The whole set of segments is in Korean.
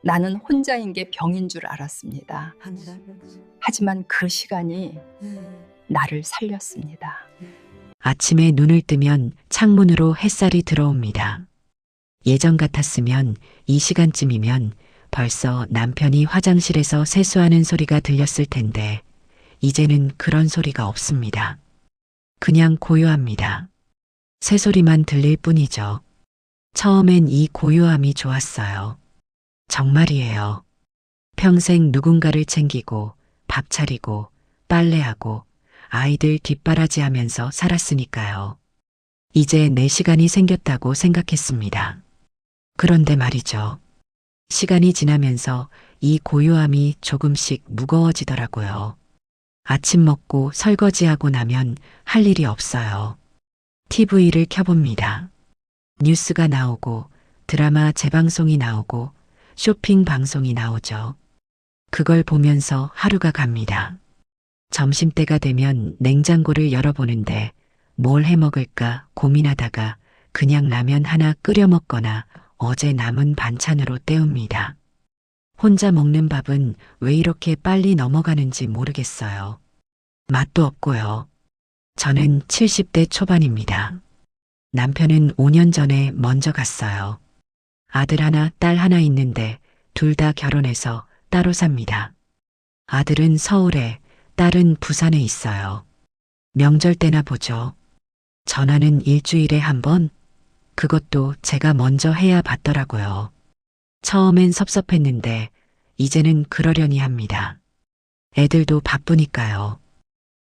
나는 혼자인 게 병인 줄 알았습니다. 하지만 그 시간이 나를 살렸습니다. 아침에 눈을 뜨면 창문으로 햇살이 들어옵니다. 예전 같았으면 이 시간쯤이면 벌써 남편이 화장실에서 세수하는 소리가 들렸을 텐데 이제는 그런 소리가 없습니다. 그냥 고요합니다. 새소리만 들릴 뿐이죠. 처음엔 이 고요함이 좋았어요. 정말이에요. 평생 누군가를 챙기고 밥 차리고 빨래하고 아이들 뒷바라지하면서 살았으니까요. 이제 내 시간이 생겼다고 생각했습니다. 그런데 말이죠. 시간이 지나면서 이 고요함이 조금씩 무거워지더라고요. 아침 먹고 설거지하고 나면 할 일이 없어요. TV를 켜봅니다. 뉴스가 나오고 드라마 재방송이 나오고 쇼핑 방송이 나오죠. 그걸 보면서 하루가 갑니다. 점심때가 되면 냉장고를 열어보는데 뭘 해 먹을까 고민하다가 그냥 라면 하나 끓여 먹거나 어제 남은 반찬으로 때웁니다. 혼자 먹는 밥은 왜 이렇게 빨리 넘어가는지 모르겠어요. 맛도 없고요. 저는 70대 초반입니다. 남편은 5년 전에 먼저 갔어요. 아들 하나, 딸 하나 있는데 둘 다 결혼해서 따로 삽니다. 아들은 서울에, 딸은 부산에 있어요. 명절 때나 보죠. 전화는 일주일에 한 번? 그것도 제가 먼저 해야 받더라고요. 처음엔 섭섭했는데 이제는 그러려니 합니다. 애들도 바쁘니까요.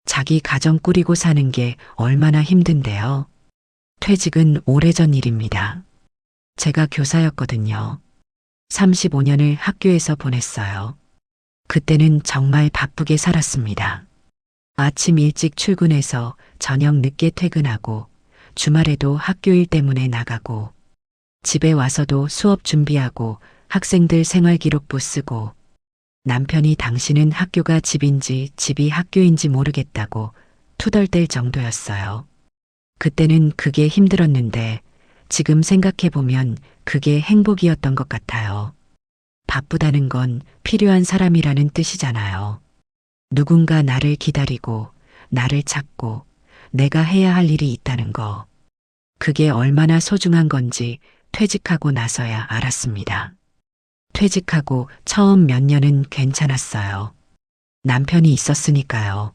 자기 가정 꾸리고 사는 게 얼마나 힘든데요. 퇴직은 오래전 일입니다. 제가 교사였거든요. 35년을 학교에서 보냈어요. 그때는 정말 바쁘게 살았습니다. 아침 일찍 출근해서 저녁 늦게 퇴근하고 주말에도 학교일 때문에 나가고 집에 와서도 수업 준비하고 학생들 생활기록부 쓰고 남편이 당신은 학교가 집인지 집이 학교인지 모르겠다고 투덜댈 정도였어요. 그때는 그게 힘들었는데 지금 생각해보면 그게 행복이었던 것 같아요. 바쁘다는 건 필요한 사람이라는 뜻이잖아요. 누군가 나를 기다리고 나를 찾고 내가 해야 할 일이 있다는 거. 그게 얼마나 소중한 건지 퇴직하고 나서야 알았습니다. 퇴직하고 처음 몇 년은 괜찮았어요. 남편이 있었으니까요.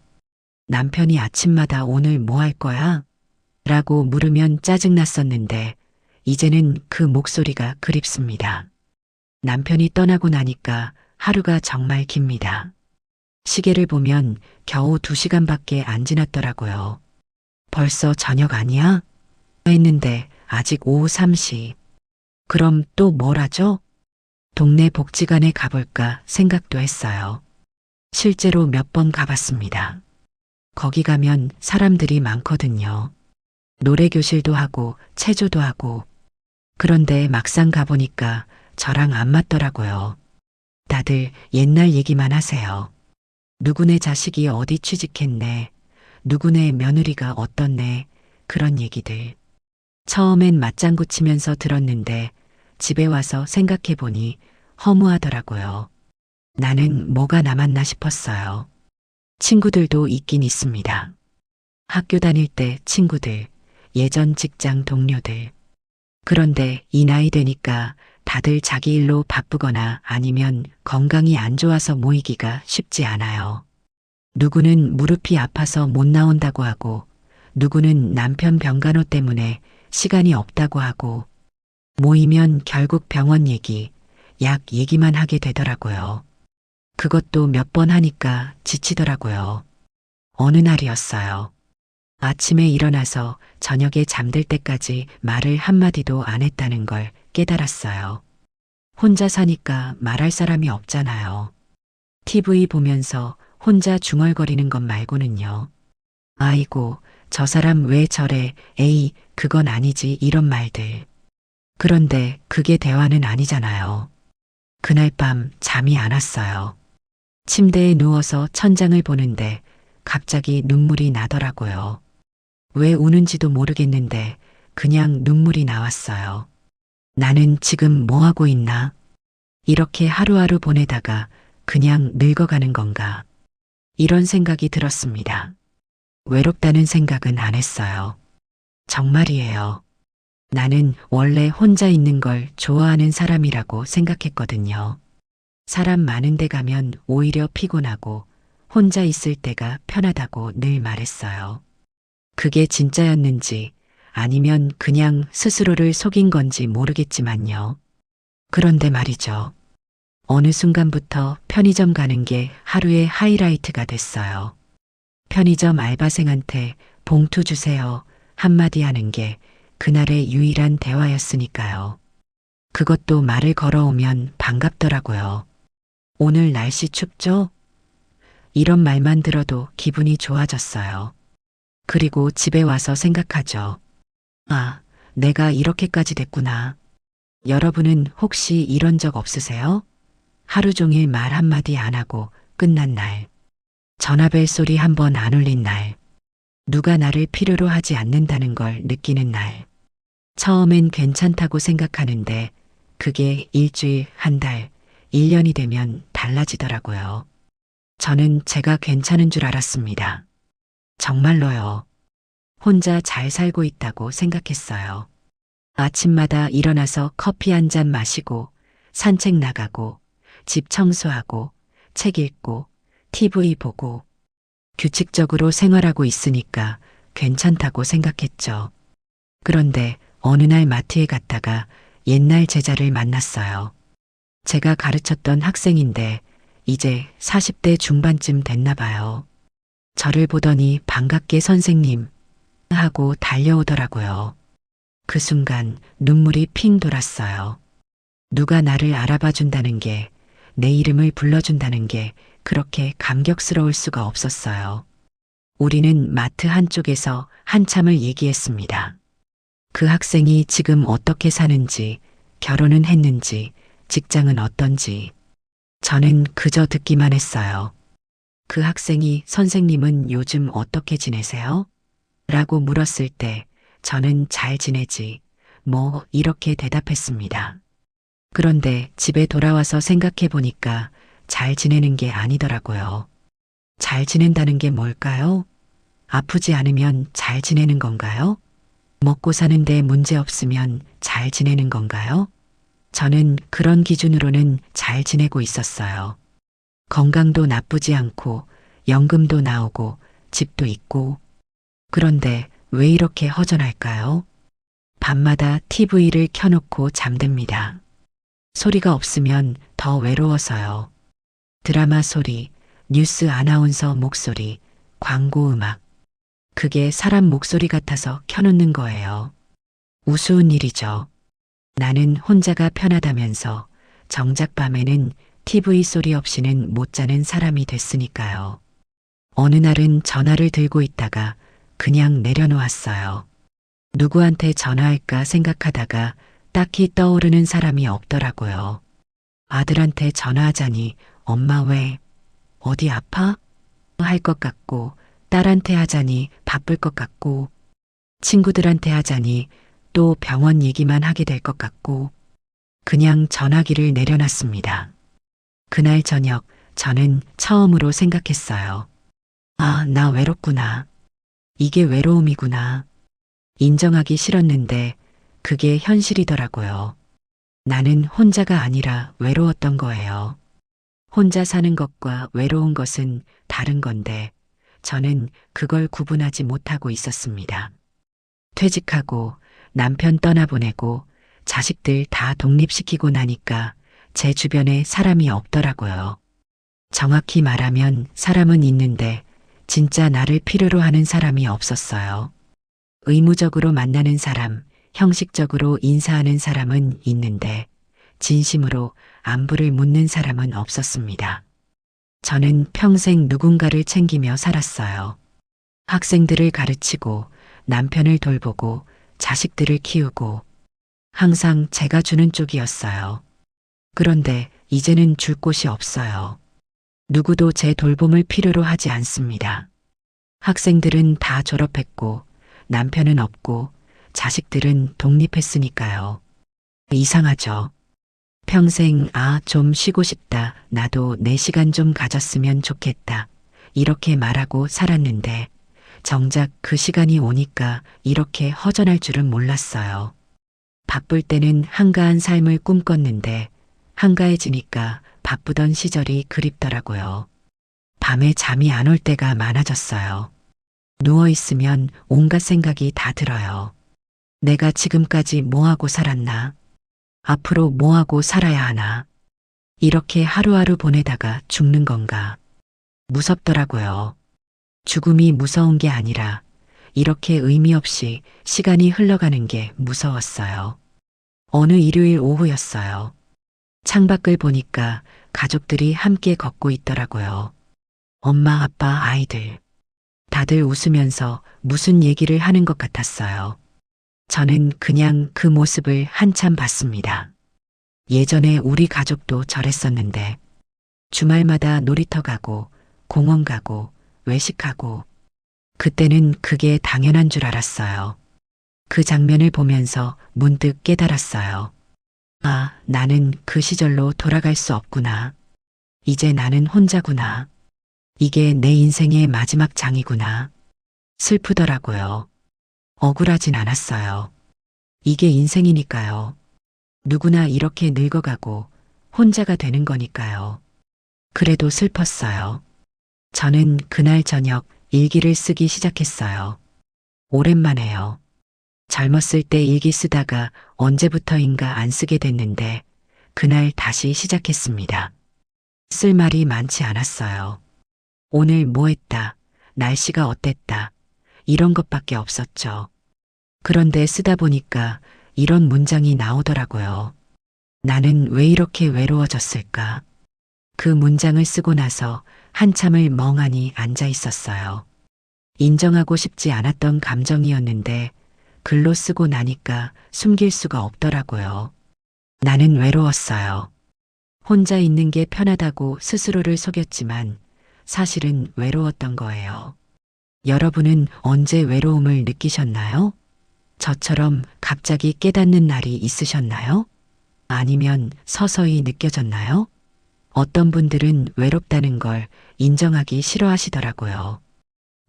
남편이 아침마다 오늘 뭐 할 거야? 라고 물으면 짜증났었는데 이제는 그 목소리가 그립습니다. 남편이 떠나고 나니까 하루가 정말 깁니다. 시계를 보면 겨우 2시간밖에 안 지났더라고요. 벌써 저녁 아니야? 했는데 아직 오후 3시. 그럼 또 뭘 하죠? 동네 복지관에 가볼까 생각도 했어요. 실제로 몇 번 가봤습니다. 거기 가면 사람들이 많거든요. 노래교실도 하고 체조도 하고. 그런데 막상 가보니까 저랑 안 맞더라고요. 다들 옛날 얘기만 하세요. 누구네 자식이 어디 취직했네. 누구네 며느리가 어떻네. 그런 얘기들. 처음엔 맞장구 치면서 들었는데 집에 와서 생각해보니 허무하더라고요. 나는 뭐가 남았나 싶었어요. 친구들도 있긴 있습니다. 학교 다닐 때 친구들, 예전 직장 동료들. 그런데 이 나이 되니까 다들 자기 일로 바쁘거나 아니면 건강이 안 좋아서 모이기가 쉽지 않아요. 누구는 무릎이 아파서 못 나온다고 하고, 누구는 남편 병간호 때문에 시간이 없다고 하고, 모이면 결국 병원 얘기, 약 얘기만 하게 되더라고요. 그것도 몇 번 하니까 지치더라고요. 어느 날이었어요. 아침에 일어나서 저녁에 잠들 때까지 말을 한마디도 안 했다는 걸 깨달았어요. 혼자 사니까 말할 사람이 없잖아요. TV 보면서 혼자 중얼거리는 것 말고는요. 아이고, 저 사람 왜 저래, 에이, 그건 아니지, 이런 말들. 그런데 그게 대화는 아니잖아요. 그날 밤 잠이 안 왔어요. 침대에 누워서 천장을 보는데 갑자기 눈물이 나더라고요. 왜 우는지도 모르겠는데 그냥 눈물이 나왔어요. 나는 지금 뭐 하고 있나? 이렇게 하루하루 보내다가 그냥 늙어가는 건가? 이런 생각이 들었습니다. 외롭다는 생각은 안 했어요. 정말이에요. 나는 원래 혼자 있는 걸 좋아하는 사람이라고 생각했거든요. 사람 많은 데 가면 오히려 피곤하고 혼자 있을 때가 편하다고 늘 말했어요. 그게 진짜였는지 아니면 그냥 스스로를 속인 건지 모르겠지만요. 그런데 말이죠. 어느 순간부터 편의점 가는 게 하루의 하이라이트가 됐어요. 편의점 알바생한테 봉투 주세요 한마디 하는 게 그날의 유일한 대화였으니까요. 그것도 말을 걸어오면 반갑더라고요. 오늘 날씨 춥죠? 이런 말만 들어도 기분이 좋아졌어요. 그리고 집에 와서 생각하죠. 아, 내가 이렇게까지 됐구나. 여러분은 혹시 이런 적 없으세요? 하루 종일 말 한마디 안 하고 끝난 날. 전화벨 소리 한 번 안 울린 날. 누가 나를 필요로 하지 않는다는 걸 느끼는 날. 처음엔 괜찮다고 생각하는데 그게 일주일, 한 달, 1년이 되면 달라지더라고요. 저는 제가 괜찮은 줄 알았습니다. 정말로요. 혼자 잘 살고 있다고 생각했어요. 아침마다 일어나서 커피 한 잔 마시고 산책 나가고 집 청소하고 책 읽고 TV 보고 규칙적으로 생활하고 있으니까 괜찮다고 생각했죠. 그런데 어느 날 마트에 갔다가 옛날 제자를 만났어요. 제가 가르쳤던 학생인데 이제 40대 중반쯤 됐나 봐요. 저를 보더니 반갑게 선생님 하고 달려오더라고요. 그 순간 눈물이 핑 돌았어요. 누가 나를 알아봐 준다는 게, 내 이름을 불러준다는 게 그렇게 감격스러울 수가 없었어요. 우리는 마트 한쪽에서 한참을 얘기했습니다. 그 학생이 지금 어떻게 사는지, 결혼은 했는지, 직장은 어떤지. 저는 그저 듣기만 했어요. 그 학생이 선생님은 요즘 어떻게 지내세요? 라고 물었을 때 저는 잘 지내지, 뭐 이렇게 대답했습니다. 그런데 집에 돌아와서 생각해 보니까 잘 지내는 게 아니더라고요. 잘 지낸다는 게 뭘까요? 아프지 않으면 잘 지내는 건가요? 먹고 사는데 문제 없으면 잘 지내는 건가요? 저는 그런 기준으로는 잘 지내고 있었어요. 건강도 나쁘지 않고 연금도 나오고 집도 있고. 그런데 왜 이렇게 허전할까요? 밤마다 TV를 켜놓고 잠듭니다. 소리가 없으면 더 외로워서요. 드라마 소리, 뉴스 아나운서 목소리, 광고 음악. 그게 사람 목소리 같아서 켜놓는 거예요. 우스운 일이죠. 나는 혼자가 편하다면서 정작 밤에는 TV 소리 없이는 못 자는 사람이 됐으니까요. 어느 날은 전화를 들고 있다가 그냥 내려놓았어요. 누구한테 전화할까 생각하다가 딱히 떠오르는 사람이 없더라고요. 아들한테 전화하자니 엄마 왜? 어디 아파? 할 것 같고, 딸한테 하자니 바쁠 것 같고, 친구들한테 하자니 또 병원 얘기만 하게 될 것 같고, 그냥 전화기를 내려놨습니다. 그날 저녁 저는 처음으로 생각했어요. 아, 나 외롭구나. 이게 외로움이구나. 인정하기 싫었는데 그게 현실이더라고요. 나는 혼자가 아니라 외로웠던 거예요. 혼자 사는 것과 외로운 것은 다른 건데 저는 그걸 구분하지 못하고 있었습니다. 퇴직하고 남편 떠나보내고 자식들 다 독립시키고 나니까 제 주변에 사람이 없더라고요. 정확히 말하면 사람은 있는데 진짜 나를 필요로 하는 사람이 없었어요. 의무적으로 만나는 사람, 형식적으로 인사하는 사람은 있는데 진심으로 안부를 묻는 사람은 없었습니다. 저는 평생 누군가를 챙기며 살았어요. 학생들을 가르치고 남편을 돌보고 자식들을 키우고 항상 제가 주는 쪽이었어요. 그런데 이제는 줄 곳이 없어요. 누구도 제 돌봄을 필요로 하지 않습니다. 학생들은 다 졸업했고 남편은 없고 자식들은 독립했으니까요. 이상하죠. 평생 좀 쉬고 싶다. 나도 내 시간 좀 가졌으면 좋겠다. 이렇게 말하고 살았는데 정작 그 시간이 오니까 이렇게 허전할 줄은 몰랐어요. 바쁠 때는 한가한 삶을 꿈꿨는데 한가해지니까 바쁘던 시절이 그립더라고요. 밤에 잠이 안 올 때가 많아졌어요. 누워있으면 온갖 생각이 다 들어요. 내가 지금까지 뭐하고 살았나? 앞으로 뭐하고 살아야 하나? 이렇게 하루하루 보내다가 죽는 건가? 무섭더라고요. 죽음이 무서운 게 아니라 이렇게 의미 없이 시간이 흘러가는 게 무서웠어요. 어느 일요일 오후였어요. 창밖을 보니까 가족들이 함께 걷고 있더라고요. 엄마, 아빠, 아이들. 다들 웃으면서 무슨 얘기를 하는 것 같았어요. 저는 그냥 그 모습을 한참 봤습니다. 예전에 우리 가족도 저랬었는데 주말마다 놀이터 가고 공원 가고 외식하고 그때는 그게 당연한 줄 알았어요. 그 장면을 보면서 문득 깨달았어요. 나는 그 시절로 돌아갈 수 없구나. 이제 나는 혼자구나. 이게 내 인생의 마지막 장이구나. 슬프더라고요. 억울하진 않았어요. 이게 인생이니까요. 누구나 이렇게 늙어가고 혼자가 되는 거니까요. 그래도 슬펐어요. 저는 그날 저녁 일기를 쓰기 시작했어요. 오랜만에요. 젊었을 때 일기 쓰다가 언제부터인가 안 쓰게 됐는데 그날 다시 시작했습니다. 쓸 말이 많지 않았어요. 오늘 뭐 했다, 날씨가 어땠다, 이런 것밖에 없었죠. 그런데 쓰다 보니까 이런 문장이 나오더라고요. 나는 왜 이렇게 외로워졌을까? 그 문장을 쓰고 나서 한참을 멍하니 앉아 있었어요. 인정하고 싶지 않았던 감정이었는데 글로 쓰고 나니까 숨길 수가 없더라고요. 나는 외로웠어요. 혼자 있는 게 편하다고 스스로를 속였지만 사실은 외로웠던 거예요. 여러분은 언제 외로움을 느끼셨나요? 저처럼 갑자기 깨닫는 날이 있으셨나요? 아니면 서서히 느껴졌나요? 어떤 분들은 외롭다는 걸 인정하기 싫어하시더라고요.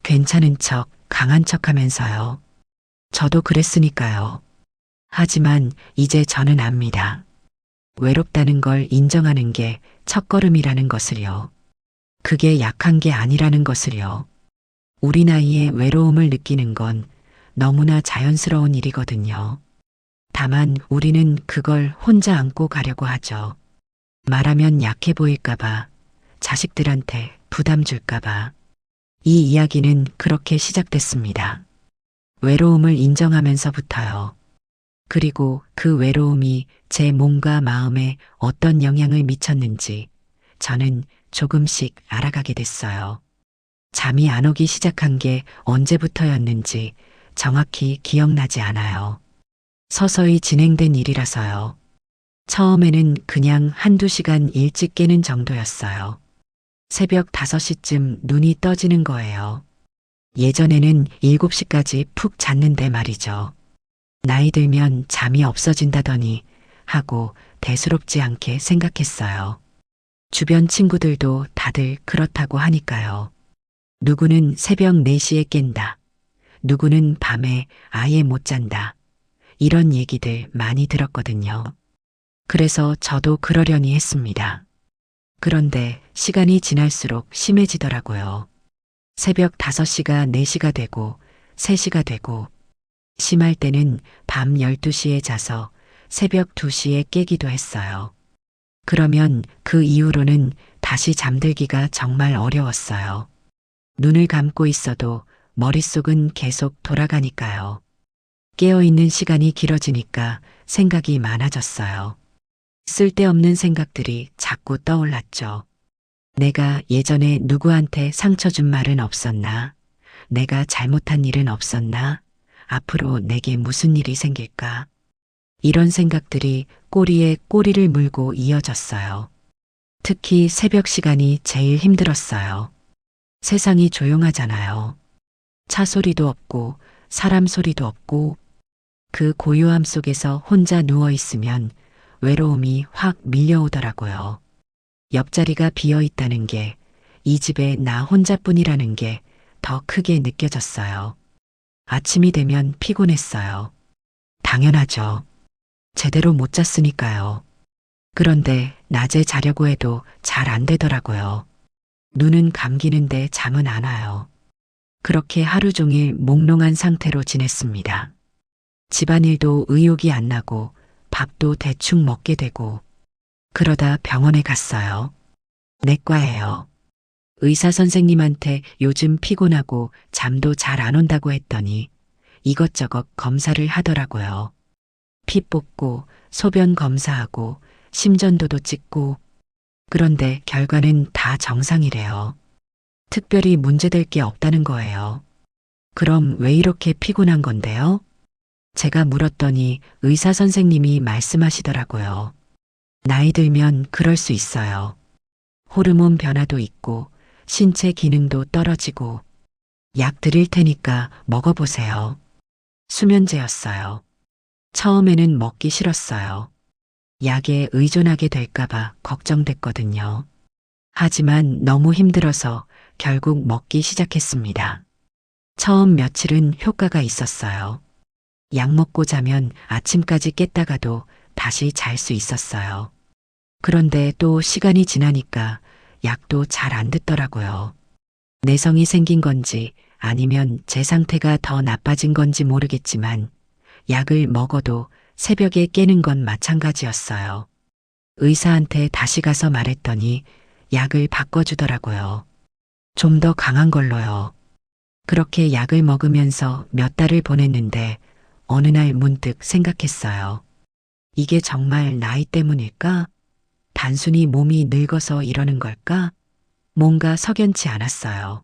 괜찮은 척, 강한 척 하면서요. 저도 그랬으니까요. 하지만 이제 저는 압니다. 외롭다는 걸 인정하는 게 첫걸음이라는 것을요. 그게 약한 게 아니라는 것을요. 우리 나이에 외로움을 느끼는 건 너무나 자연스러운 일이거든요. 다만 우리는 그걸 혼자 안고 가려고 하죠. 말하면 약해 보일까봐, 자식들한테 부담 줄까봐. 이 이야기는 그렇게 시작됐습니다. 외로움을 인정하면서부터요. 그리고 그 외로움이 제 몸과 마음에 어떤 영향을 미쳤는지 저는 조금씩 알아가게 됐어요. 잠이 안 오기 시작한 게 언제부터였는지 정확히 기억나지 않아요. 서서히 진행된 일이라서요. 처음에는 그냥 한두 시간 일찍 깨는 정도였어요. 새벽 5시쯤 눈이 떠지는 거예요. 예전에는 7시까지 푹 잤는데 말이죠. 나이 들면 잠이 없어진다더니 하고 대수롭지 않게 생각했어요. 주변 친구들도 다들 그렇다고 하니까요. 누구는 새벽 4시에 깬다. 누구는 밤에 아예 못 잔다. 이런 얘기들 많이 들었거든요. 그래서 저도 그러려니 했습니다. 그런데 시간이 지날수록 심해지더라고요. 새벽 5시가 4시가 되고 3시가 되고 심할 때는 밤 12시에 자서 새벽 2시에 깨기도 했어요. 그러면 그 이후로는 다시 잠들기가 정말 어려웠어요. 눈을 감고 있어도 머릿속은 계속 돌아가니까요. 깨어있는 시간이 길어지니까 생각이 많아졌어요. 쓸데없는 생각들이 자꾸 떠올랐죠. 내가 예전에 누구한테 상처 준 말은 없었나? 내가 잘못한 일은 없었나? 앞으로 내게 무슨 일이 생길까? 이런 생각들이 꼬리에 꼬리를 물고 이어졌어요. 특히 새벽 시간이 제일 힘들었어요. 세상이 조용하잖아요. 차 소리도 없고 사람 소리도 없고 그 고요함 속에서 혼자 누워 있으면 외로움이 확 밀려오더라고요. 옆자리가 비어 있다는 게, 이 집에 나 혼자뿐이라는 게 더 크게 느껴졌어요. 아침이 되면 피곤했어요. 당연하죠. 제대로 못 잤으니까요. 그런데 낮에 자려고 해도 잘 안 되더라고요. 눈은 감기는데 잠은 안 와요. 그렇게 하루 종일 몽롱한 상태로 지냈습니다. 집안일도 의욕이 안 나고 밥도 대충 먹게 되고 그러다 병원에 갔어요. 내과예요. 의사 선생님한테 요즘 피곤하고 잠도 잘 안 온다고 했더니 이것저것 검사를 하더라고요. 피 뽑고 소변 검사하고 심전도도 찍고 그런데 결과는 다 정상이래요. 특별히 문제될 게 없다는 거예요. 그럼 왜 이렇게 피곤한 건데요? 제가 물었더니 의사 선생님이 말씀하시더라고요. 나이 들면 그럴 수 있어요. 호르몬 변화도 있고 신체 기능도 떨어지고 약 드릴 테니까 먹어보세요. 수면제였어요. 처음에는 먹기 싫었어요. 약에 의존하게 될까봐 걱정됐거든요. 하지만 너무 힘들어서 결국 먹기 시작했습니다. 처음 며칠은 효과가 있었어요. 약 먹고 자면 아침까지 깼다가도 다시 잘 수 있었어요. 그런데 또 시간이 지나니까 약도 잘 안 듣더라고요. 내성이 생긴 건지 아니면 제 상태가 더 나빠진 건지 모르겠지만 약을 먹어도 새벽에 깨는 건 마찬가지였어요. 의사한테 다시 가서 말했더니 약을 바꿔주더라고요. 좀 더 강한 걸로요. 그렇게 약을 먹으면서 몇 달을 보냈는데 어느 날 문득 생각했어요. 이게 정말 나이 때문일까? 단순히 몸이 늙어서 이러는 걸까? 뭔가 석연치 않았어요.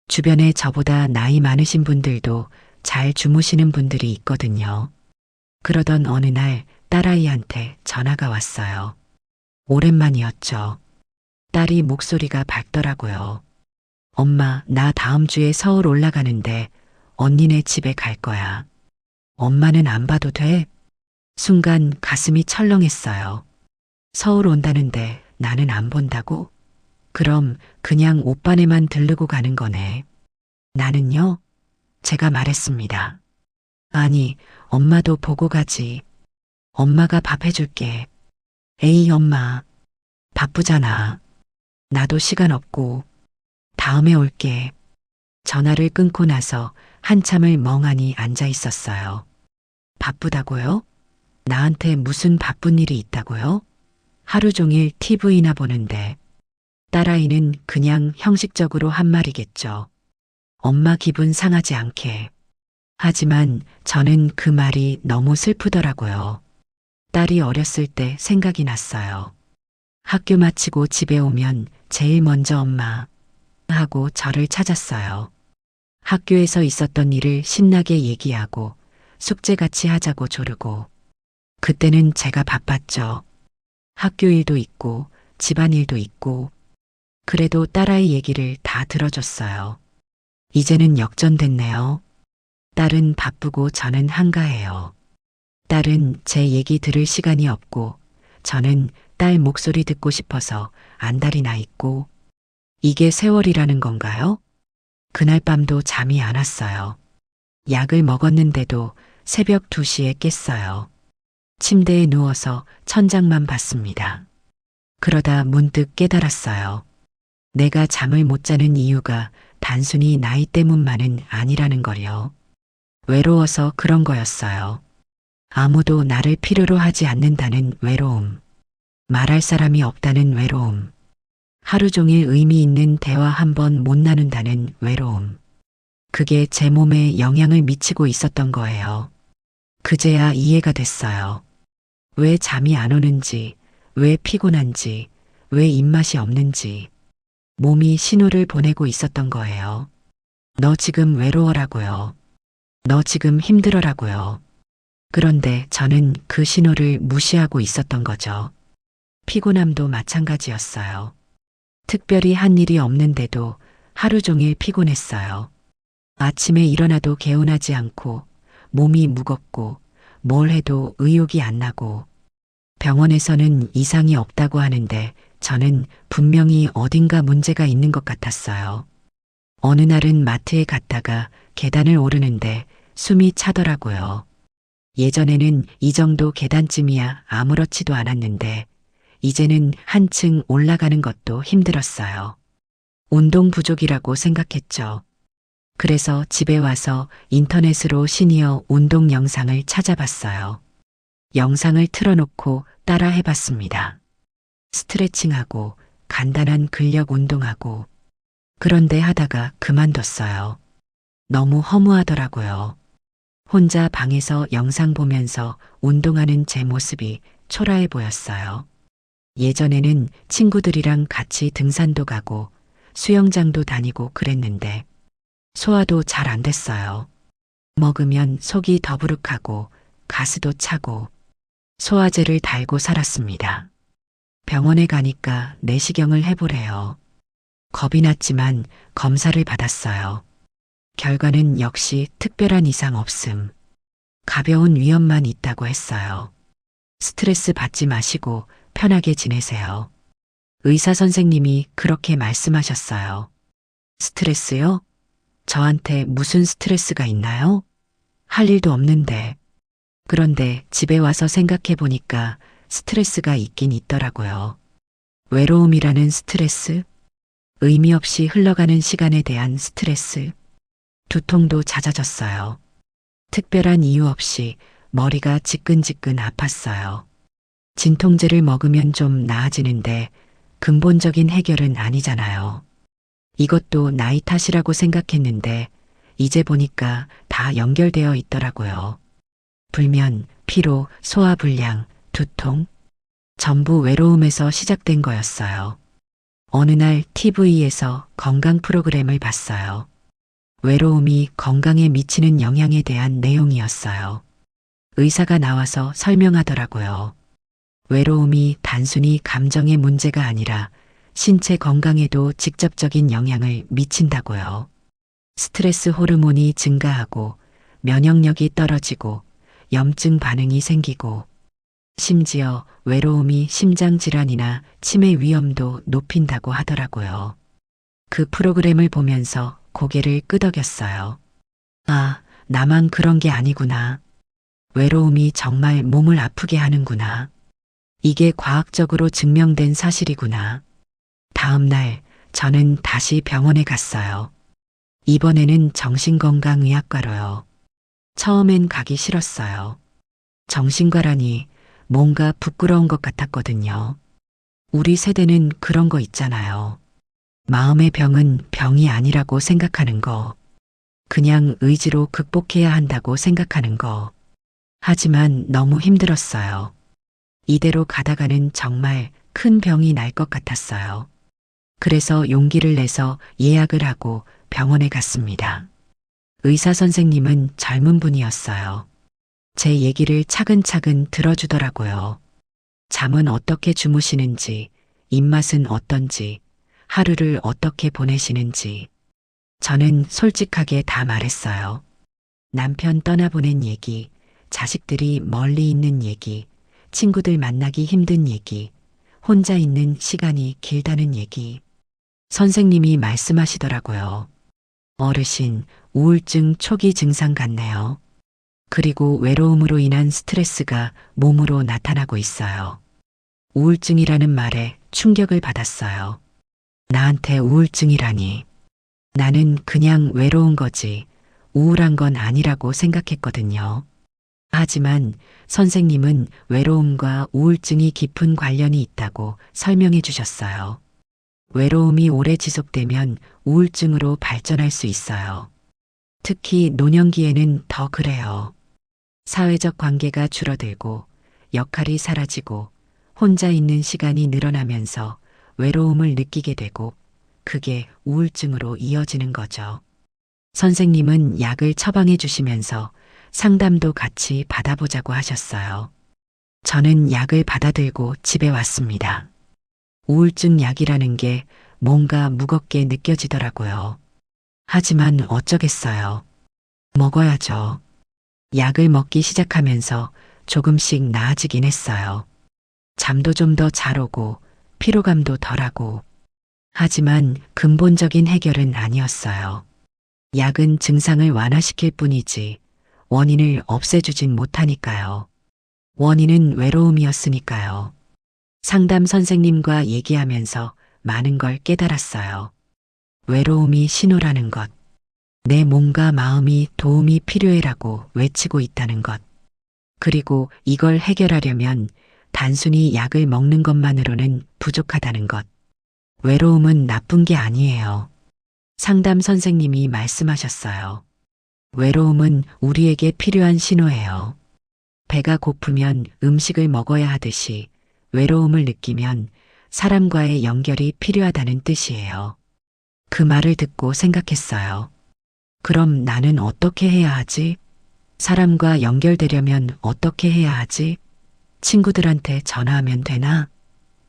주변에 저보다 나이 많으신 분들도 잘 주무시는 분들이 있거든요. 그러던 어느 날 딸아이한테 전화가 왔어요. 오랜만이었죠. 딸이 목소리가 밝더라고요. 엄마, 나 다음 주에 서울 올라가는데 언니네 집에 갈 거야. 엄마는 안 봐도 돼? 순간 가슴이 철렁했어요. 서울 온다는데 나는 안 본다고? 그럼 그냥 오빠네만 들르고 가는 거네. 나는요? 제가 말했습니다. 아니, 엄마도 보고 가지. 엄마가 밥 해줄게. 에이, 엄마. 바쁘잖아. 나도 시간 없고. 다음에 올게. 전화를 끊고 나서 한참을 멍하니 앉아 있었어요. 바쁘다고요? 나한테 무슨 바쁜 일이 있다고요? 하루 종일 TV나 보는데. 딸아이는 그냥 형식적으로 한 말이겠죠. 엄마 기분 상하지 않게. 하지만 저는 그 말이 너무 슬프더라고요. 딸이 어렸을 때 생각이 났어요. 학교 마치고 집에 오면 제일 먼저 엄마 하고 저를 찾았어요. 학교에서 있었던 일을 신나게 얘기하고 숙제 같이 하자고 조르고. 그때는 제가 바빴죠. 학교 일도 있고 집안일도 있고. 그래도 딸아이 얘기를 다 들어줬어요. 이제는 역전됐네요. 딸은 바쁘고 저는 한가해요. 딸은 제 얘기 들을 시간이 없고 저는 딸 목소리 듣고 싶어서 안달이 나 있고. 이게 세월이라는 건가요? 그날 밤도 잠이 안 왔어요. 약을 먹었는데도 새벽 2시에 깼어요. 침대에 누워서 천장만 봤습니다. 그러다 문득 깨달았어요. 내가 잠을 못 자는 이유가 단순히 나이 때문만은 아니라는 걸요. 외로워서 그런 거였어요. 아무도 나를 필요로 하지 않는다는 외로움. 말할 사람이 없다는 외로움. 하루 종일 의미 있는 대화 한 번 못 나눈다는 외로움. 그게 제 몸에 영향을 미치고 있었던 거예요. 그제야 이해가 됐어요. 왜 잠이 안 오는지, 왜 피곤한지, 왜 입맛이 없는지. 몸이 신호를 보내고 있었던 거예요. 너 지금 외로워라고요. 너 지금 힘들어라고요. 그런데 저는 그 신호를 무시하고 있었던 거죠. 피곤함도 마찬가지였어요. 특별히 한 일이 없는데도 하루 종일 피곤했어요. 아침에 일어나도 개운하지 않고 몸이 무겁고 뭘 해도 의욕이 안 나고 병원에서는 이상이 없다고 하는데 저는 분명히 어딘가 문제가 있는 것 같았어요. 어느 날은 마트에 갔다가 계단을 오르는데 숨이 차더라고요. 예전에는 이 정도 계단쯤이야 아무렇지도 않았는데 이제는 한층 올라가는 것도 힘들었어요. 운동 부족이라고 생각했죠. 그래서 집에 와서 인터넷으로 시니어 운동 영상을 찾아봤어요. 영상을 틀어놓고 따라 해봤습니다. 스트레칭하고 간단한 근력 운동하고 그런데 하다가 그만뒀어요. 너무 허무하더라고요. 혼자 방에서 영상 보면서 운동하는 제 모습이 초라해 보였어요. 예전에는 친구들이랑 같이 등산도 가고 수영장도 다니고 그랬는데 소화도 잘 안 됐어요. 먹으면 속이 더부룩하고 가스도 차고 소화제를 달고 살았습니다. 병원에 가니까 내시경을 해보래요. 겁이 났지만 검사를 받았어요. 결과는 역시 특별한 이상 없음. 가벼운 위험만 있다고 했어요. 스트레스 받지 마시고 편하게 지내세요. 의사 선생님이 그렇게 말씀하셨어요. 스트레스요? 저한테 무슨 스트레스가 있나요? 할 일도 없는데. 그런데 집에 와서 생각해 보니까 스트레스가 있긴 있더라고요. 외로움이라는 스트레스, 의미 없이 흘러가는 시간에 대한 스트레스, 두통도 잦아졌어요. 특별한 이유 없이 머리가 지끈지끈 아팠어요. 진통제를 먹으면 좀 나아지는데 근본적인 해결은 아니잖아요. 이것도 나이 탓이라고 생각했는데 이제 보니까 다 연결되어 있더라고요. 불면, 피로, 소화불량, 두통, 전부 외로움에서 시작된 거였어요. 어느 날 TV에서 건강 프로그램을 봤어요. 외로움이 건강에 미치는 영향에 대한 내용이었어요. 의사가 나와서 설명하더라고요. 외로움이 단순히 감정의 문제가 아니라 신체 건강에도 직접적인 영향을 미친다고요. 스트레스 호르몬이 증가하고 면역력이 떨어지고 염증 반응이 생기고 심지어 외로움이 심장 질환이나 치매 위험도 높인다고 하더라고요. 그 프로그램을 보면서 고개를 끄덕였어요. 아, 나만 그런 게 아니구나. 외로움이 정말 몸을 아프게 하는구나. 이게 과학적으로 증명된 사실이구나. 다음 날 저는 다시 병원에 갔어요. 이번에는 정신건강의학과로요. 처음엔 가기 싫었어요. 정신과라니 뭔가 부끄러운 것 같았거든요. 우리 세대는 그런 거 있잖아요. 마음의 병은 병이 아니라고 생각하는 거. 그냥 의지로 극복해야 한다고 생각하는 거. 하지만 너무 힘들었어요. 이대로 가다가는 정말 큰 병이 날 것 같았어요. 그래서 용기를 내서 예약을 하고 병원에 갔습니다. 의사 선생님은 젊은 분이었어요. 제 얘기를 차근차근 들어주더라고요. 잠은 어떻게 주무시는지, 입맛은 어떤지, 하루를 어떻게 보내시는지. 저는 솔직하게 다 말했어요. 남편 떠나보낸 얘기, 자식들이 멀리 있는 얘기, 친구들 만나기 힘든 얘기, 혼자 있는 시간이 길다는 얘기. 선생님이 말씀하시더라고요. 어르신, 우울증 초기 증상 같네요. 그리고 외로움으로 인한 스트레스가 몸으로 나타나고 있어요. 우울증이라는 말에 충격을 받았어요. 나한테 우울증이라니. 나는 그냥 외로운 거지 우울한 건 아니라고 생각했거든요. 하지만 선생님은 외로움과 우울증이 깊은 관련이 있다고 설명해 주셨어요. 외로움이 오래 지속되면 우울증으로 발전할 수 있어요. 특히 노년기에는 더 그래요. 사회적 관계가 줄어들고 역할이 사라지고 혼자 있는 시간이 늘어나면서 외로움을 느끼게 되고 그게 우울증으로 이어지는 거죠. 선생님은 약을 처방해 주시면서 상담도 같이 받아보자고 하셨어요. 저는 약을 받아들고 집에 왔습니다. 우울증 약이라는 게 뭔가 무겁게 느껴지더라고요. 하지만 어쩌겠어요. 먹어야죠. 약을 먹기 시작하면서 조금씩 나아지긴 했어요. 잠도 좀 더 잘 오고 피로감도 덜하고. 하지만 근본적인 해결은 아니었어요. 약은 증상을 완화시킬 뿐이지 원인을 없애주진 못하니까요. 원인은 외로움이었으니까요. 상담 선생님과 얘기하면서 많은 걸 깨달았어요. 외로움이 신호라는 것. 내 몸과 마음이 도움이 필요해라고 외치고 있다는 것. 그리고 이걸 해결하려면 단순히 약을 먹는 것만으로는 부족하다는 것. 외로움은 나쁜 게 아니에요. 상담 선생님이 말씀하셨어요. 외로움은 우리에게 필요한 신호예요. 배가 고프면 음식을 먹어야 하듯이 외로움을 느끼면 사람과의 연결이 필요하다는 뜻이에요. 그 말을 듣고 생각했어요. 그럼 나는 어떻게 해야 하지? 사람과 연결되려면 어떻게 해야 하지? 친구들한테 전화하면 되나?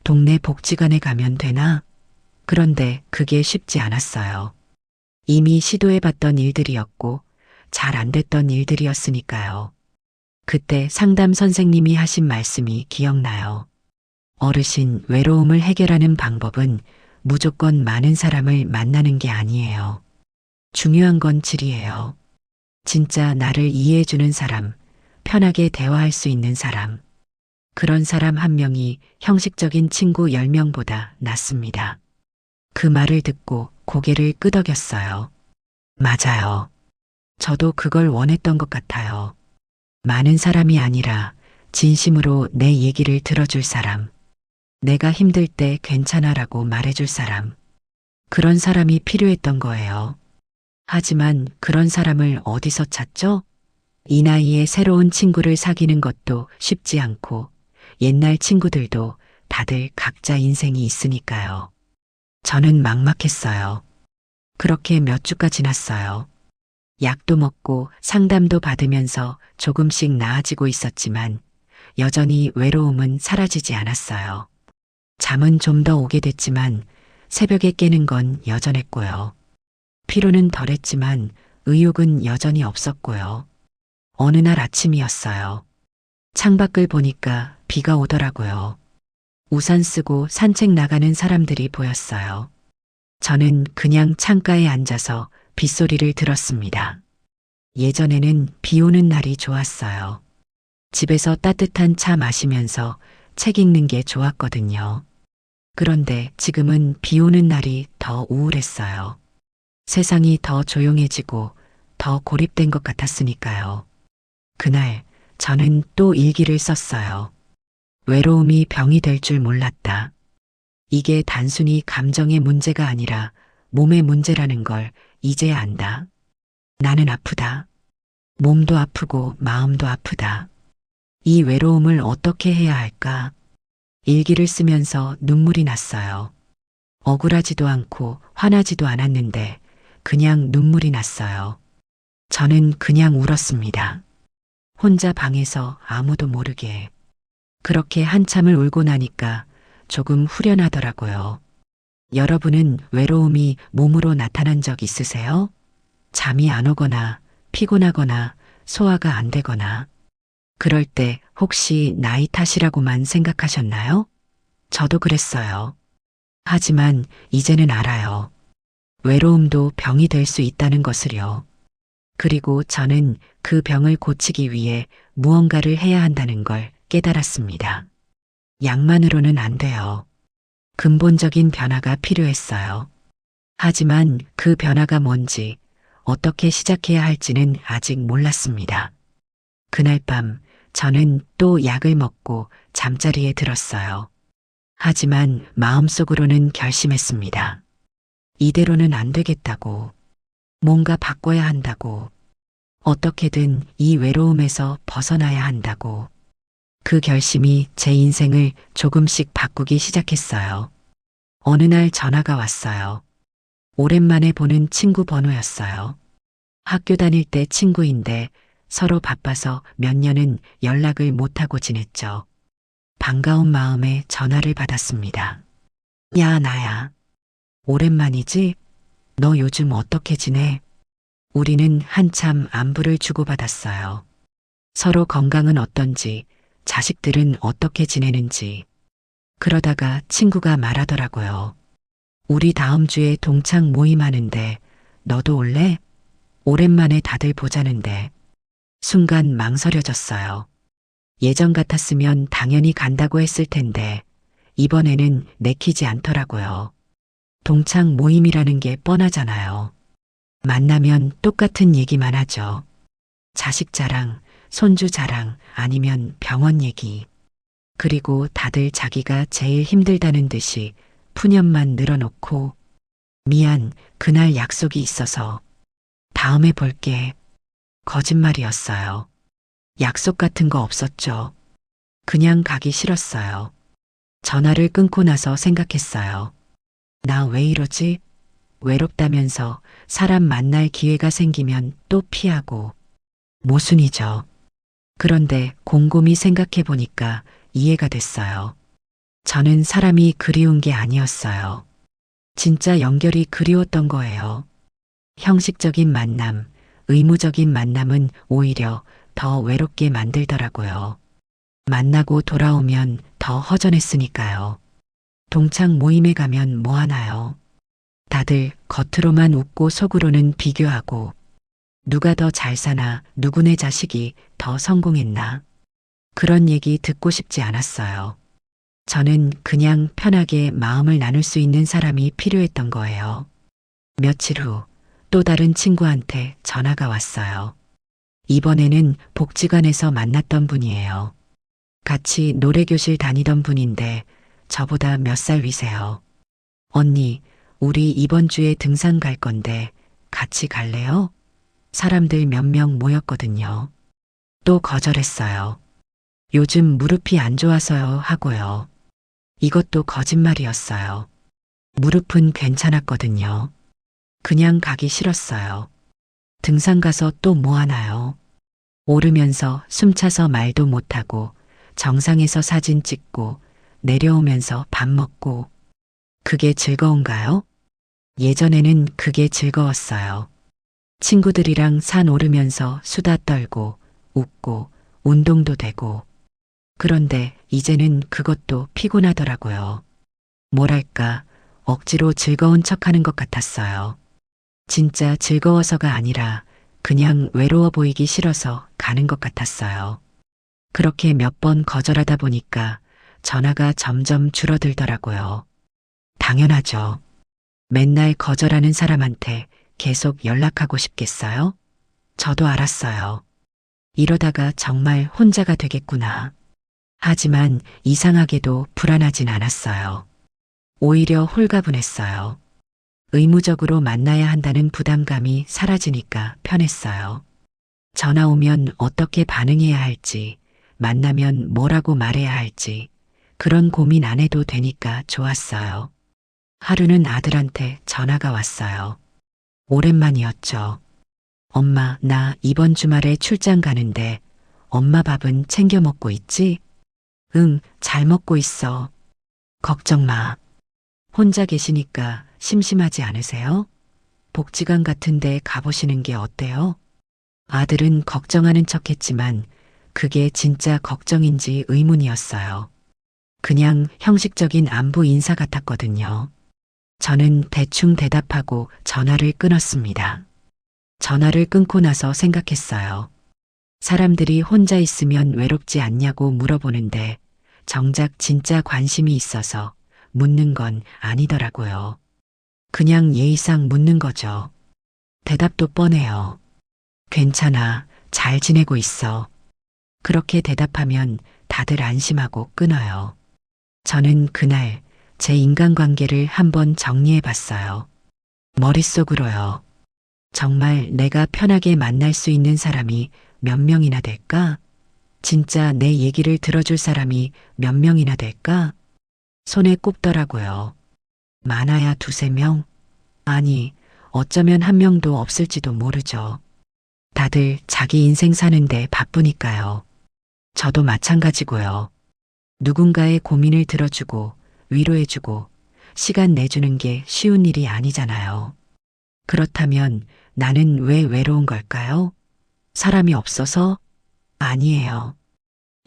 동네 복지관에 가면 되나? 그런데 그게 쉽지 않았어요. 이미 시도해봤던 일들이었고 잘 안 됐던 일들이었으니까요. 그때 상담 선생님이 하신 말씀이 기억나요. 어르신, 외로움을 해결하는 방법은 무조건 많은 사람을 만나는 게 아니에요. 중요한 건 질이에요. 진짜 나를 이해해주는 사람, 편하게 대화할 수 있는 사람. 그런 사람 한 명이 형식적인 친구 10명보다 낫습니다. 그 말을 듣고 고개를 끄덕였어요. 맞아요. 저도 그걸 원했던 것 같아요. 많은 사람이 아니라 진심으로 내 얘기를 들어줄 사람. 내가 힘들 때 괜찮아라고 말해줄 사람. 그런 사람이 필요했던 거예요. 하지만 그런 사람을 어디서 찾죠? 이 나이에 새로운 친구를 사귀는 것도 쉽지 않고 옛날 친구들도 다들 각자 인생이 있으니까요. 저는 막막했어요. 그렇게 몇 주가 지났어요. 약도 먹고 상담도 받으면서 조금씩 나아지고 있었지만 여전히 외로움은 사라지지 않았어요. 잠은 좀 더 오게 됐지만 새벽에 깨는 건 여전했고요. 피로는 덜했지만 의욕은 여전히 없었고요. 어느 날 아침이었어요. 창밖을 보니까 비가 오더라고요. 우산 쓰고 산책 나가는 사람들이 보였어요. 저는 그냥 창가에 앉아서 빗소리를 들었습니다. 예전에는 비 오는 날이 좋았어요. 집에서 따뜻한 차 마시면서 책 읽는 게 좋았거든요. 그런데 지금은 비 오는 날이 더 우울했어요. 세상이 더 조용해지고 더 고립된 것 같았으니까요. 그날 저는 또 일기를 썼어요. 외로움이 병이 될 줄 몰랐다. 이게 단순히 감정의 문제가 아니라 몸의 문제라는 걸 이제야 안다. 나는 아프다. 몸도 아프고 마음도 아프다. 이 외로움을 어떻게 해야 할까? 일기를 쓰면서 눈물이 났어요. 억울하지도 않고 화나지도 않았는데 그냥 눈물이 났어요. 저는 그냥 울었습니다. 혼자 방에서 아무도 모르게. 그렇게 한참을 울고 나니까 조금 후련하더라고요. 여러분은 외로움이 몸으로 나타난 적 있으세요? 잠이 안 오거나 피곤하거나 소화가 안 되거나. 그럴 때 혹시 나이 탓이라고만 생각하셨나요? 저도 그랬어요. 하지만 이제는 알아요. 외로움도 병이 될 수 있다는 것을요. 그리고 저는 그 병을 고치기 위해 무언가를 해야 한다는 걸 깨달았습니다. 약만으로는 안 돼요. 근본적인 변화가 필요했어요. 하지만 그 변화가 뭔지, 어떻게 시작해야 할지는 아직 몰랐습니다. 그날 밤 저는 또 약을 먹고 잠자리에 들었어요. 하지만 마음속으로는 결심했습니다. 이대로는 안 되겠다고. 뭔가 바꿔야 한다고. 어떻게든 이 외로움에서 벗어나야 한다고. 그 결심이 제 인생을 조금씩 바꾸기 시작했어요. 어느 날 전화가 왔어요. 오랜만에 보는 친구 번호였어요. 학교 다닐 때 친구인데 서로 바빠서 몇 년은 연락을 못하고 지냈죠. 반가운 마음에 전화를 받았습니다. 야, 나야. 오랜만이지? 너 요즘 어떻게 지내? 우리는 한참 안부를 주고받았어요. 서로 건강은 어떤지, 자식들은 어떻게 지내는지, 그러다가 친구가 말하더라고요. 우리 다음 주에 동창 모임 하는데 너도 올래? 오랜만에 다들 보자는데. 순간 망설여졌어요. 예전 같았으면 당연히 간다고 했을 텐데 이번에는 내키지 않더라고요. 동창 모임이라는 게 뻔하잖아요. 만나면 똑같은 얘기만 하죠. 자식 자랑, 손주 자랑, 아니면 병원 얘기. 그리고 다들 자기가 제일 힘들다는 듯이 푸념만 늘어놓고 미안, 그날 약속이 있어서 다음에 볼게. 거짓말이었어요. 약속 같은 거 없었죠. 그냥 가기 싫었어요. 전화를 끊고 나서 생각했어요. 나 왜 이러지? 외롭다면서 사람 만날 기회가 생기면 또 피하고. 모순이죠. 그런데 곰곰이 생각해 보니까 이해가 됐어요. 저는 사람이 그리운 게 아니었어요. 진짜 연결이 그리웠던 거예요. 형식적인 만남, 의무적인 만남은 오히려 더 외롭게 만들더라고요. 만나고 돌아오면 더 허전했으니까요. 동창 모임에 가면 뭐 하나요? 다들 겉으로만 웃고 속으로는 비교하고 누가 더 잘 사나, 누구네 자식이 더 성공했나. 그런 얘기 듣고 싶지 않았어요. 저는 그냥 편하게 마음을 나눌 수 있는 사람이 필요했던 거예요. 며칠 후 또 다른 친구한테 전화가 왔어요. 이번에는 복지관에서 만났던 분이에요. 같이 노래교실 다니던 분인데 저보다 몇 살 위세요. 언니, 우리 이번 주에 등산 갈 건데 같이 갈래요? 사람들 몇 명 모였거든요. 또 거절했어요. 요즘 무릎이 안 좋아서요 하고요. 이것도 거짓말이었어요. 무릎은 괜찮았거든요. 그냥 가기 싫었어요. 등산 가서 또 뭐 하나요? 오르면서 숨차서 말도 못하고 정상에서 사진 찍고 내려오면서 밥 먹고. 그게 즐거운가요? 예전에는 그게 즐거웠어요. 친구들이랑 산 오르면서 수다 떨고 웃고 운동도 되고. 그런데 이제는 그것도 피곤하더라고요. 뭐랄까, 억지로 즐거운 척하는 것 같았어요. 진짜 즐거워서가 아니라 그냥 외로워 보이기 싫어서 가는 것 같았어요. 그렇게 몇 번 거절하다 보니까 전화가 점점 줄어들더라고요. 당연하죠. 맨날 거절하는 사람한테 계속 연락하고 싶겠어요? 저도 알았어요. 이러다가 정말 혼자가 되겠구나. 하지만 이상하게도 불안하진 않았어요. 오히려 홀가분했어요. 의무적으로 만나야 한다는 부담감이 사라지니까 편했어요. 전화 오면 어떻게 반응해야 할지, 만나면 뭐라고 말해야 할지, 그런 고민 안 해도 되니까 좋았어요. 하루는 아들한테 전화가 왔어요. 오랜만이었죠. 엄마, 나 이번 주말에 출장 가는데 엄마 밥은 챙겨 먹고 있지? 응, 잘 먹고 있어. 걱정 마. 혼자 계시니까 심심하지 않으세요? 복지관 같은 데 가보시는 게 어때요? 아들은 걱정하는 척 했지만 그게 진짜 걱정인지 의문이었어요. 그냥 형식적인 안부 인사 같았거든요. 저는 대충 대답하고 전화를 끊었습니다. 전화를 끊고 나서 생각했어요. 사람들이 혼자 있으면 외롭지 않냐고 물어보는데 정작 진짜 관심이 있어서 묻는 건 아니더라고요. 그냥 예의상 묻는 거죠. 대답도 뻔해요. 괜찮아, 잘 지내고 있어. 그렇게 대답하면 다들 안심하고 끊어요. 저는 그날 제 인간관계를 한번 정리해 봤어요. 머릿속으로요. 정말 내가 편하게 만날 수 있는 사람이 몇 명이나 될까? 진짜 내 얘기를 들어줄 사람이 몇 명이나 될까? 손에 꼽더라고요. 많아야 두세 명? 아니, 어쩌면 한 명도 없을지도 모르죠. 다들 자기 인생 사는데 바쁘니까요. 저도 마찬가지고요. 누군가의 고민을 들어주고 위로해주고 시간 내주는 게 쉬운 일이 아니잖아요. 그렇다면 나는 왜 외로운 걸까요? 사람이 없어서? 아니에요.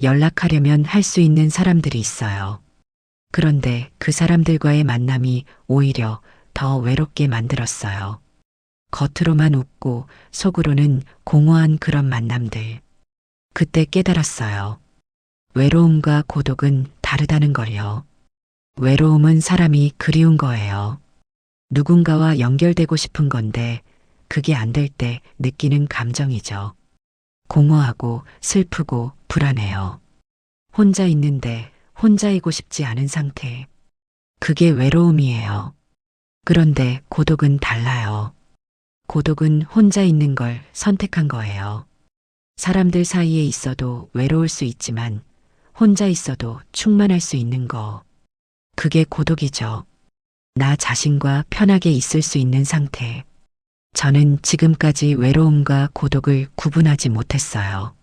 연락하려면 할 수 있는 사람들이 있어요. 그런데 그 사람들과의 만남이 오히려 더 외롭게 만들었어요. 겉으로만 웃고 속으로는 공허한 그런 만남들. 그때 깨달았어요. 외로움과 고독은 다르다는 걸요. 외로움은 사람이 그리운 거예요. 누군가와 연결되고 싶은 건데 그게 안 될 때 느끼는 감정이죠. 공허하고 슬프고 불안해요. 혼자 있는데 혼자이고 싶지 않은 상태. 그게 외로움이에요. 그런데 고독은 달라요. 고독은 혼자 있는 걸 선택한 거예요. 사람들 사이에 있어도 외로울 수 있지만 혼자 있어도 충만할 수 있는 거. 그게 고독이죠. 나 자신과 편하게 있을 수 있는 상태. 저는 지금까지 외로움과 고독을 구분하지 못했어요.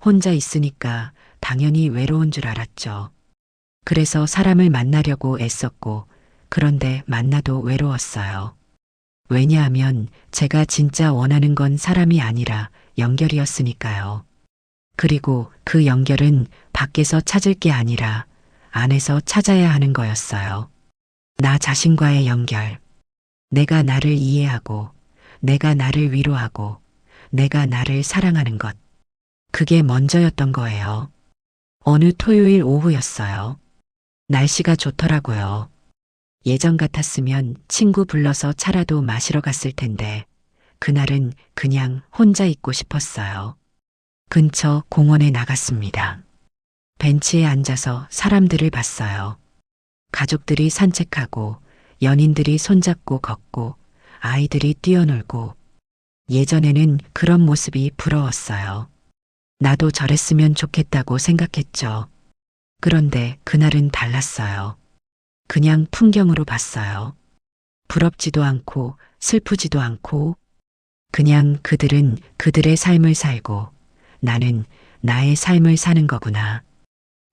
혼자 있으니까 당연히 외로운 줄 알았죠. 그래서 사람을 만나려고 애썼고, 그런데 만나도 외로웠어요. 왜냐하면 제가 진짜 원하는 건 사람이 아니라 연결이었으니까요. 그리고 그 연결은 밖에서 찾을 게 아니라 안에서 찾아야 하는 거였어요. 나 자신과의 연결. 내가 나를 이해하고, 내가 나를 위로하고, 내가 나를 사랑하는 것. 그게 먼저였던 거예요. 어느 토요일 오후였어요. 날씨가 좋더라고요. 예전 같았으면 친구 불러서 차라도 마시러 갔을 텐데, 그날은 그냥 혼자 있고 싶었어요. 근처 공원에 나갔습니다. 벤치에 앉아서 사람들을 봤어요. 가족들이 산책하고, 연인들이 손잡고 걷고, 아이들이 뛰어놀고, 예전에는 그런 모습이 부러웠어요. 나도 저랬으면 좋겠다고 생각했죠. 그런데 그날은 달랐어요. 그냥 풍경으로 봤어요. 부럽지도 않고 슬프지도 않고 그냥 그들은 그들의 삶을 살고 나는 나의 삶을 사는 거구나.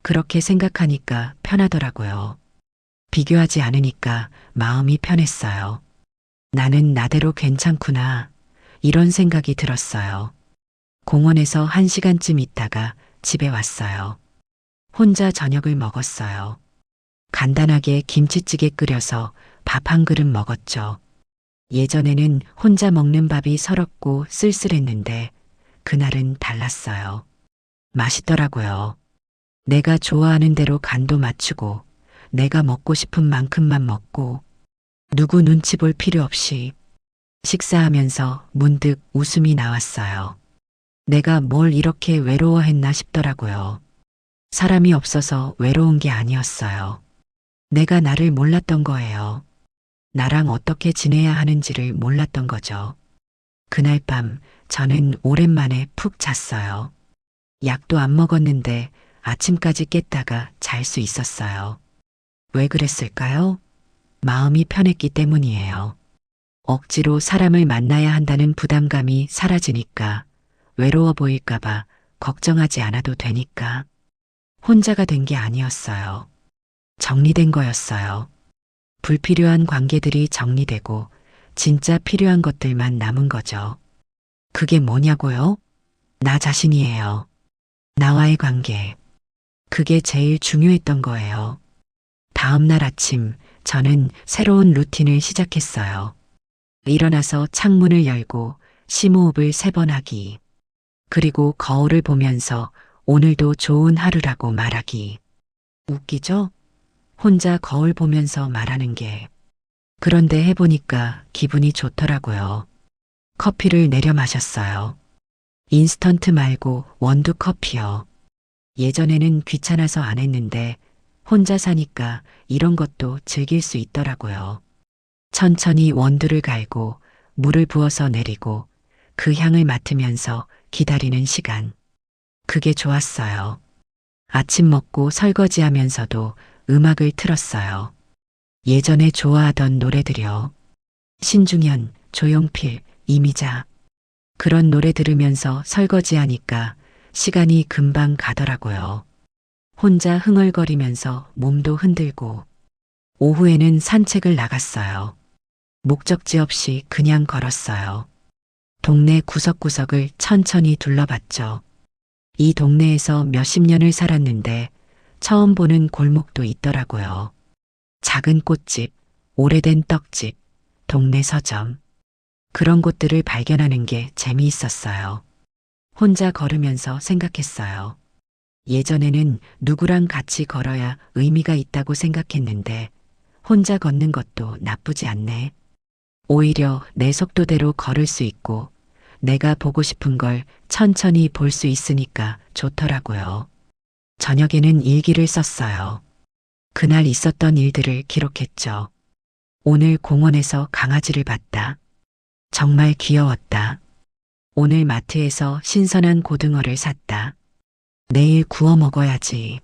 그렇게 생각하니까 편하더라고요. 비교하지 않으니까 마음이 편했어요. 나는 나대로 괜찮구나. 이런 생각이 들었어요. 공원에서 1시간쯤 있다가 집에 왔어요. 혼자 저녁을 먹었어요. 간단하게 김치찌개 끓여서 밥 한 그릇 먹었죠. 예전에는 혼자 먹는 밥이 서럽고 쓸쓸했는데 그날은 달랐어요. 맛있더라고요. 내가 좋아하는 대로 간도 맞추고 내가 먹고 싶은 만큼만 먹고 누구 눈치 볼 필요 없이 식사하면서 문득 웃음이 나왔어요. 내가 뭘 이렇게 외로워했나 싶더라고요. 사람이 없어서 외로운 게 아니었어요. 내가 나를 몰랐던 거예요. 나랑 어떻게 지내야 하는지를 몰랐던 거죠. 그날 밤 저는 오랜만에 푹 잤어요. 약도 안 먹었는데 아침까지 깼다가 잘 수 있었어요. 왜 그랬을까요? 마음이 편했기 때문이에요. 억지로 사람을 만나야 한다는 부담감이 사라지니까 외로워 보일까봐 걱정하지 않아도 되니까. 혼자가 된 게 아니었어요. 정리된 거였어요. 불필요한 관계들이 정리되고 진짜 필요한 것들만 남은 거죠. 그게 뭐냐고요? 나 자신이에요. 나와의 관계. 그게 제일 중요했던 거예요. 다음 날 아침 저는 새로운 루틴을 시작했어요. 일어나서 창문을 열고 심호흡을 3번 하기. 그리고 거울을 보면서 오늘도 좋은 하루라고 말하기. 웃기죠? 혼자 거울 보면서 말하는 게. 그런데 해보니까 기분이 좋더라고요. 커피를 내려 마셨어요. 인스턴트 말고 원두 커피요. 예전에는 귀찮아서 안 했는데 혼자 사니까 이런 것도 즐길 수 있더라고요. 천천히 원두를 갈고 물을 부어서 내리고 그 향을 맡으면서 기다리는 시간. 그게 좋았어요. 아침 먹고 설거지하면서도 음악을 틀었어요. 예전에 좋아하던 노래들이요. 신중현, 조용필, 이미자. 그런 노래 들으면서 설거지하니까 시간이 금방 가더라고요. 혼자 흥얼거리면서 몸도 흔들고. 오후에는 산책을 나갔어요. 목적지 없이 그냥 걸었어요. 동네 구석구석을 천천히 둘러봤죠. 이 동네에서 몇십 년을 살았는데 처음 보는 골목도 있더라고요. 작은 꽃집, 오래된 떡집, 동네 서점. 그런 곳들을 발견하는 게 재미있었어요. 혼자 걸으면서 생각했어요. 예전에는 누구랑 같이 걸어야 의미가 있다고 생각했는데 혼자 걷는 것도 나쁘지 않네. 오히려 내 속도대로 걸을 수 있고 내가 보고 싶은 걸 천천히 볼 수 있으니까 좋더라고요. 저녁에는 일기를 썼어요. 그날 있었던 일들을 기록했죠. 오늘 공원에서 강아지를 봤다. 정말 귀여웠다. 오늘 마트에서 신선한 고등어를 샀다. 내일 구워 먹어야지.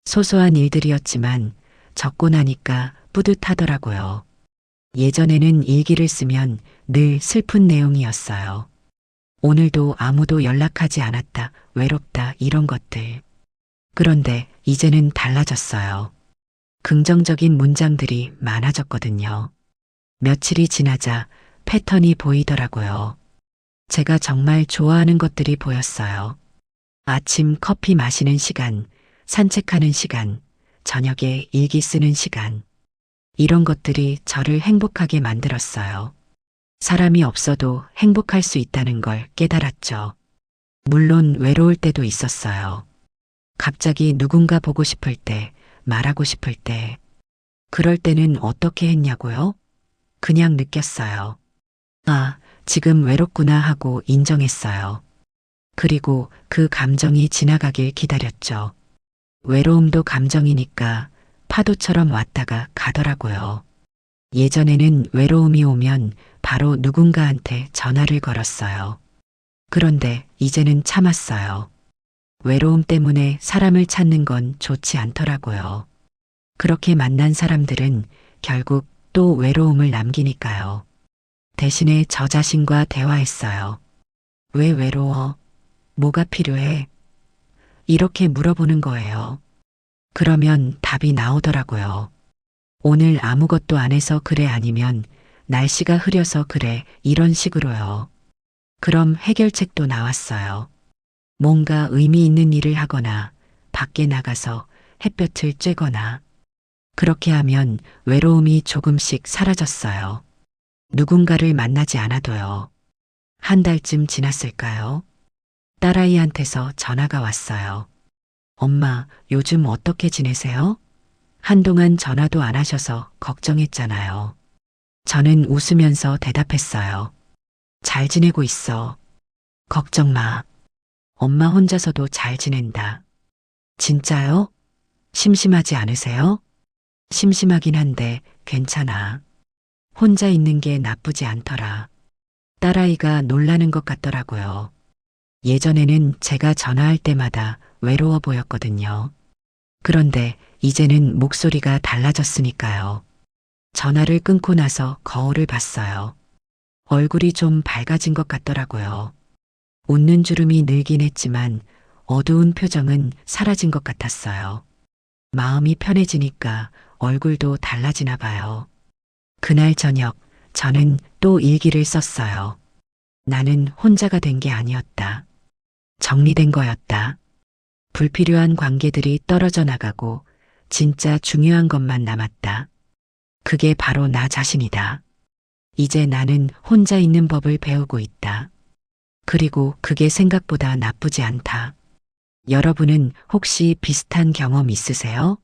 소소한 일들이었지만 적고 나니까 뿌듯하더라고요. 예전에는 일기를 쓰면 늘 슬픈 내용이었어요. 오늘도 아무도 연락하지 않았다, 외롭다, 이런 것들. 그런데 이제는 달라졌어요. 긍정적인 문장들이 많아졌거든요. 며칠이 지나자 패턴이 보이더라고요. 제가 정말 좋아하는 것들이 보였어요. 아침 커피 마시는 시간, 산책하는 시간, 저녁에 일기 쓰는 시간. 이런 것들이 저를 행복하게 만들었어요. 사람이 없어도 행복할 수 있다는 걸 깨달았죠. 물론 외로울 때도 있었어요. 갑자기 누군가 보고 싶을 때, 말하고 싶을 때. 그럴 때는 어떻게 했냐고요? 그냥 느꼈어요. 아, 지금 외롭구나 하고 인정했어요. 그리고 그 감정이 지나가길 기다렸죠. 외로움도 감정이니까 파도처럼 왔다가 가더라고요. 예전에는 외로움이 오면 바로 누군가한테 전화를 걸었어요. 그런데 이제는 참았어요. 외로움 때문에 사람을 찾는 건 좋지 않더라고요. 그렇게 만난 사람들은 결국 또 외로움을 남기니까요. 대신에 저 자신과 대화했어요. 왜 외로워? 뭐가 필요해? 이렇게 물어보는 거예요. 그러면 답이 나오더라고요. 오늘 아무것도 안 해서 그래, 아니면 날씨가 흐려서 그래, 이런 식으로요. 그럼 해결책도 나왔어요. 뭔가 의미 있는 일을 하거나 밖에 나가서 햇볕을 쬐거나. 그렇게 하면 외로움이 조금씩 사라졌어요. 누군가를 만나지 않아도요. 한 달쯤 지났을까요? 딸아이한테서 전화가 왔어요. 엄마, 요즘 어떻게 지내세요? 한동안 전화도 안 하셔서 걱정했잖아요. 저는 웃으면서 대답했어요. 잘 지내고 있어. 걱정 마. 엄마 혼자서도 잘 지낸다. 진짜요? 심심하지 않으세요? 심심하긴 한데 괜찮아. 혼자 있는 게 나쁘지 않더라. 딸아이가 놀라는 것 같더라고요. 예전에는 제가 전화할 때마다 외로워 보였거든요. 그런데 이제는 목소리가 달라졌으니까요. 전화를 끊고 나서 거울을 봤어요. 얼굴이 좀 밝아진 것 같더라고요. 웃는 주름이 늘긴 했지만 어두운 표정은 사라진 것 같았어요. 마음이 편해지니까 얼굴도 달라지나 봐요. 그날 저녁 저는 또 일기를 썼어요. 나는 혼자가 된 게 아니었다. 정리된 거였다. 불필요한 관계들이 떨어져 나가고 진짜 중요한 것만 남았다. 그게 바로 나 자신이다. 이제 나는 혼자 있는 법을 배우고 있다. 그리고 그게 생각보다 나쁘지 않다. 여러분은 혹시 비슷한 경험 있으세요?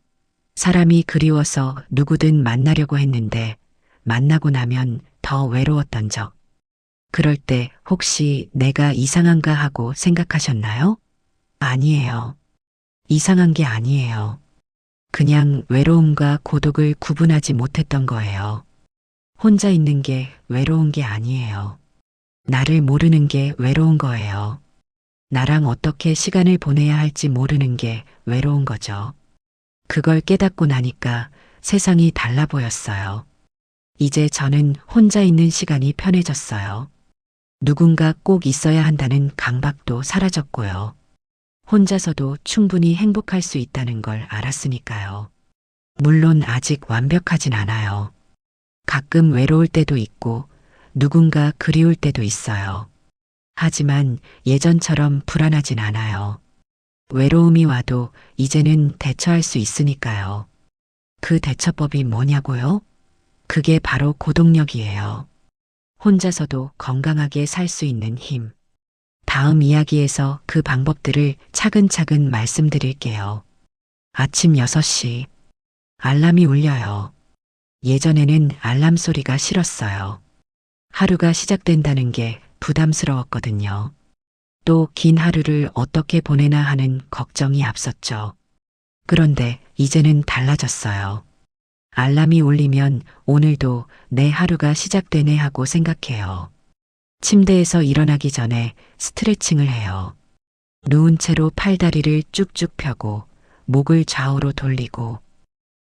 사람이 그리워서 누구든 만나려고 했는데 만나고 나면 더 외로웠던 적. 그럴 때 혹시 내가 이상한가 하고 생각하셨나요? 아니에요. 이상한 게 아니에요. 그냥 외로움과 고독을 구분하지 못했던 거예요. 혼자 있는 게 외로운 게 아니에요. 나를 모르는 게 외로운 거예요. 나랑 어떻게 시간을 보내야 할지 모르는 게 외로운 거죠. 그걸 깨닫고 나니까 세상이 달라 보였어요. 이제 저는 혼자 있는 시간이 편해졌어요. 누군가 꼭 있어야 한다는 강박도 사라졌고요. 혼자서도 충분히 행복할 수 있다는 걸 알았으니까요. 물론 아직 완벽하진 않아요. 가끔 외로울 때도 있고 누군가 그리울 때도 있어요. 하지만 예전처럼 불안하진 않아요. 외로움이 와도 이제는 대처할 수 있으니까요. 그 대처법이 뭐냐고요? 그게 바로 고독력이에요. 혼자서도 건강하게 살 수 있는 힘. 다음 이야기에서 그 방법들을 차근차근 말씀드릴게요. 아침 6시. 알람이 울려요. 예전에는 알람 소리가 싫었어요. 하루가 시작된다는 게 부담스러웠거든요. 또 긴 하루를 어떻게 보내나 하는 걱정이 앞섰죠. 그런데 이제는 달라졌어요. 알람이 울리면 오늘도 내 하루가 시작되네 하고 생각해요. 침대에서 일어나기 전에 스트레칭을 해요. 누운 채로 팔다리를 쭉쭉 펴고 목을 좌우로 돌리고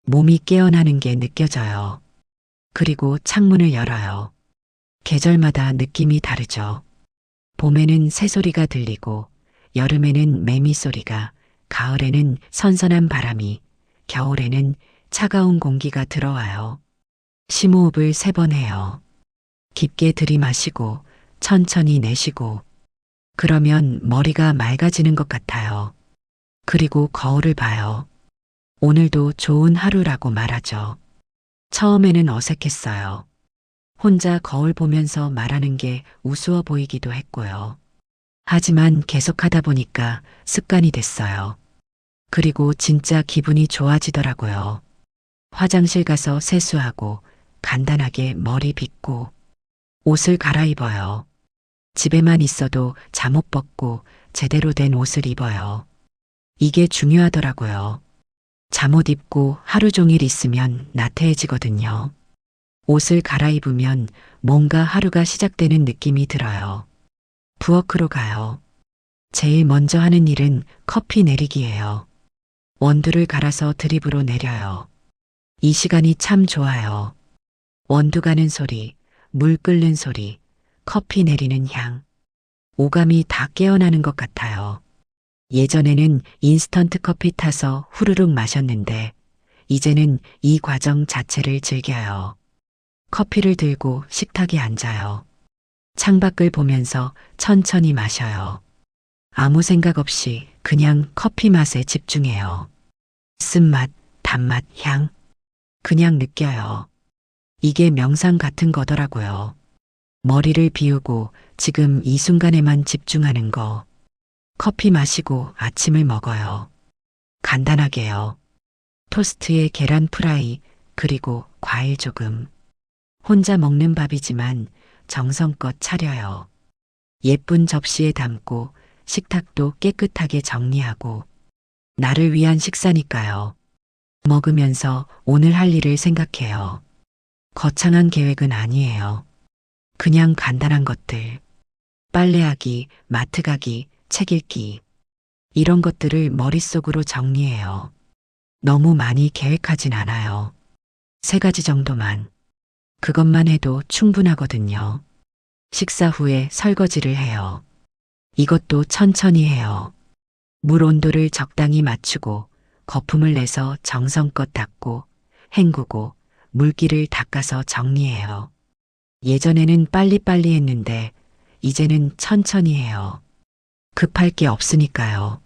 몸이 깨어나는 게 느껴져요. 그리고 창문을 열어요. 계절마다 느낌이 다르죠. 봄에는 새소리가 들리고 여름에는 매미 소리가, 가을에는 선선한 바람이, 겨울에는 차가운 공기가 들어와요. 심호흡을 3번 해요. 깊게 들이마시고 천천히 내쉬고 그러면 머리가 맑아지는 것 같아요. 그리고 거울을 봐요. 오늘도 좋은 하루라고 말하죠. 처음에는 어색했어요. 혼자 거울 보면서 말하는 게 우스워 보이기도 했고요. 하지만 계속하다 보니까 습관이 됐어요. 그리고 진짜 기분이 좋아지더라고요. 화장실 가서 세수하고 간단하게 머리 빗고 옷을 갈아입어요. 집에만 있어도 잠옷 벗고 제대로 된 옷을 입어요. 이게 중요하더라고요. 잠옷 입고 하루 종일 있으면 나태해지거든요. 옷을 갈아입으면 뭔가 하루가 시작되는 느낌이 들어요. 부엌으로 가요. 제일 먼저 하는 일은 커피 내리기예요. 원두를 갈아서 드립으로 내려요. 이 시간이 참 좋아요. 원두 가는 소리, 물 끓는 소리, 커피 내리는 향. 오감이 다 깨어나는 것 같아요. 예전에는 인스턴트 커피 타서 후루룩 마셨는데 이제는 이 과정 자체를 즐겨요. 커피를 들고 식탁에 앉아요. 창밖을 보면서 천천히 마셔요. 아무 생각 없이 그냥 커피 맛에 집중해요. 쓴맛, 단맛, 향. 그냥 느껴요. 이게 명상 같은 거더라고요. 머리를 비우고 지금 이 순간에만 집중하는 거. 커피 마시고 아침을 먹어요. 간단하게요. 토스트에 계란 프라이, 그리고 과일 조금. 혼자 먹는 밥이지만 정성껏 차려요. 예쁜 접시에 담고 식탁도 깨끗하게 정리하고 나를 위한 식사니까요. 먹으면서 오늘 할 일을 생각해요. 거창한 계획은 아니에요. 그냥 간단한 것들. 빨래하기, 마트 가기, 책 읽기. 이런 것들을 머릿속으로 정리해요. 너무 많이 계획하진 않아요. 3가지 정도만. 그것만 해도 충분하거든요. 식사 후에 설거지를 해요. 이것도 천천히 해요. 물 온도를 적당히 맞추고 거품을 내서 정성껏 닦고 헹구고 물기를 닦아서 정리해요. 예전에는 빨리빨리 했는데 이제는 천천히 해요. 급할 게 없으니까요.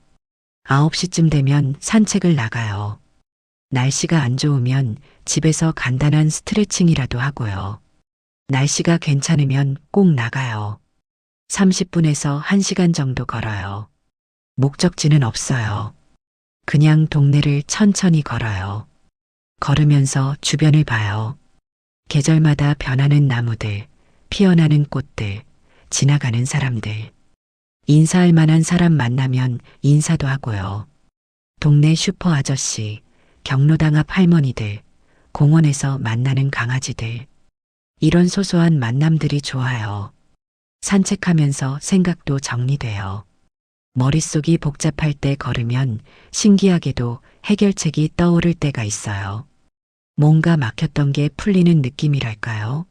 9시쯤 되면 산책을 나가요. 날씨가 안 좋으면 집에서 간단한 스트레칭이라도 하고요. 날씨가 괜찮으면 꼭 나가요. 30분에서 1시간 정도 걸어요. 목적지는 없어요. 그냥 동네를 천천히 걸어요. 걸으면서 주변을 봐요. 계절마다 변하는 나무들, 피어나는 꽃들, 지나가는 사람들. 인사할 만한 사람 만나면 인사도 하고요. 동네 슈퍼 아저씨, 경로당 앞 할머니들, 공원에서 만나는 강아지들. 이런 소소한 만남들이 좋아요. 산책하면서 생각도 정리돼요. 머릿속이 복잡할 때 걸으면 신기하게도 해결책이 떠오를 때가 있어요. 뭔가 막혔던 게 풀리는 느낌이랄까요?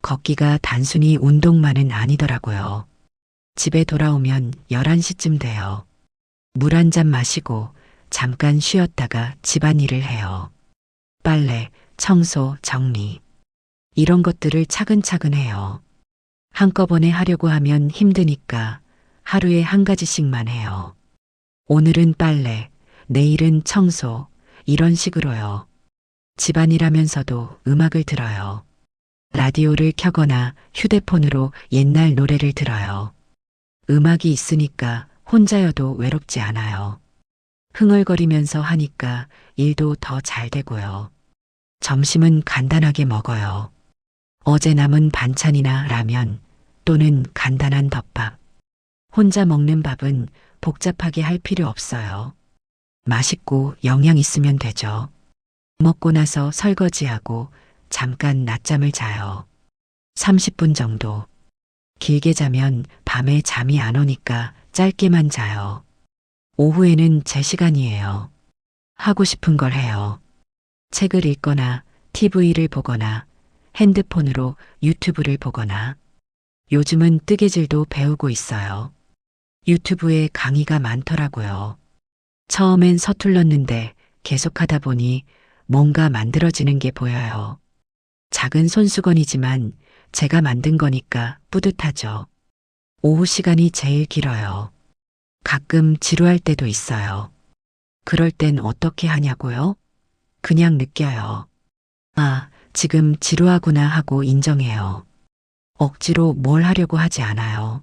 걷기가 단순히 운동만은 아니더라고요. 집에 돌아오면 11시쯤 돼요. 물 한 잔 마시고 잠깐 쉬었다가 집안일을 해요. 빨래, 청소, 정리. 이런 것들을 차근차근 해요. 한꺼번에 하려고 하면 힘드니까 하루에 1가지씩만 해요. 오늘은 빨래, 내일은 청소, 이런 식으로요. 집안일하면서도 음악을 들어요. 라디오를 켜거나 휴대폰으로 옛날 노래를 들어요. 음악이 있으니까 혼자여도 외롭지 않아요. 흥얼거리면서 하니까 일도 더 잘 되고요. 점심은 간단하게 먹어요. 어제 남은 반찬이나 라면 또는 간단한 덮밥. 혼자 먹는 밥은 복잡하게 할 필요 없어요. 맛있고 영양 있으면 되죠. 먹고 나서 설거지하고 잠깐 낮잠을 자요. 30분 정도. 길게 자면 밤에 잠이 안 오니까 짧게만 자요. 오후에는 제 시간이에요. 하고 싶은 걸 해요. 책을 읽거나 TV를 보거나 핸드폰으로 유튜브를 보거나 요즘은 뜨개질도 배우고 있어요. 유튜브에 강의가 많더라고요. 처음엔 서툴렀는데 계속하다 보니 뭔가 만들어지는 게 보여요. 작은 손수건이지만 제가 만든 거니까 뿌듯하죠. 오후 시간이 제일 길어요. 가끔 지루할 때도 있어요. 그럴 땐 어떻게 하냐고요? 그냥 느껴요. 아, 지금 지루하구나 하고 인정해요. 억지로 뭘 하려고 하지 않아요.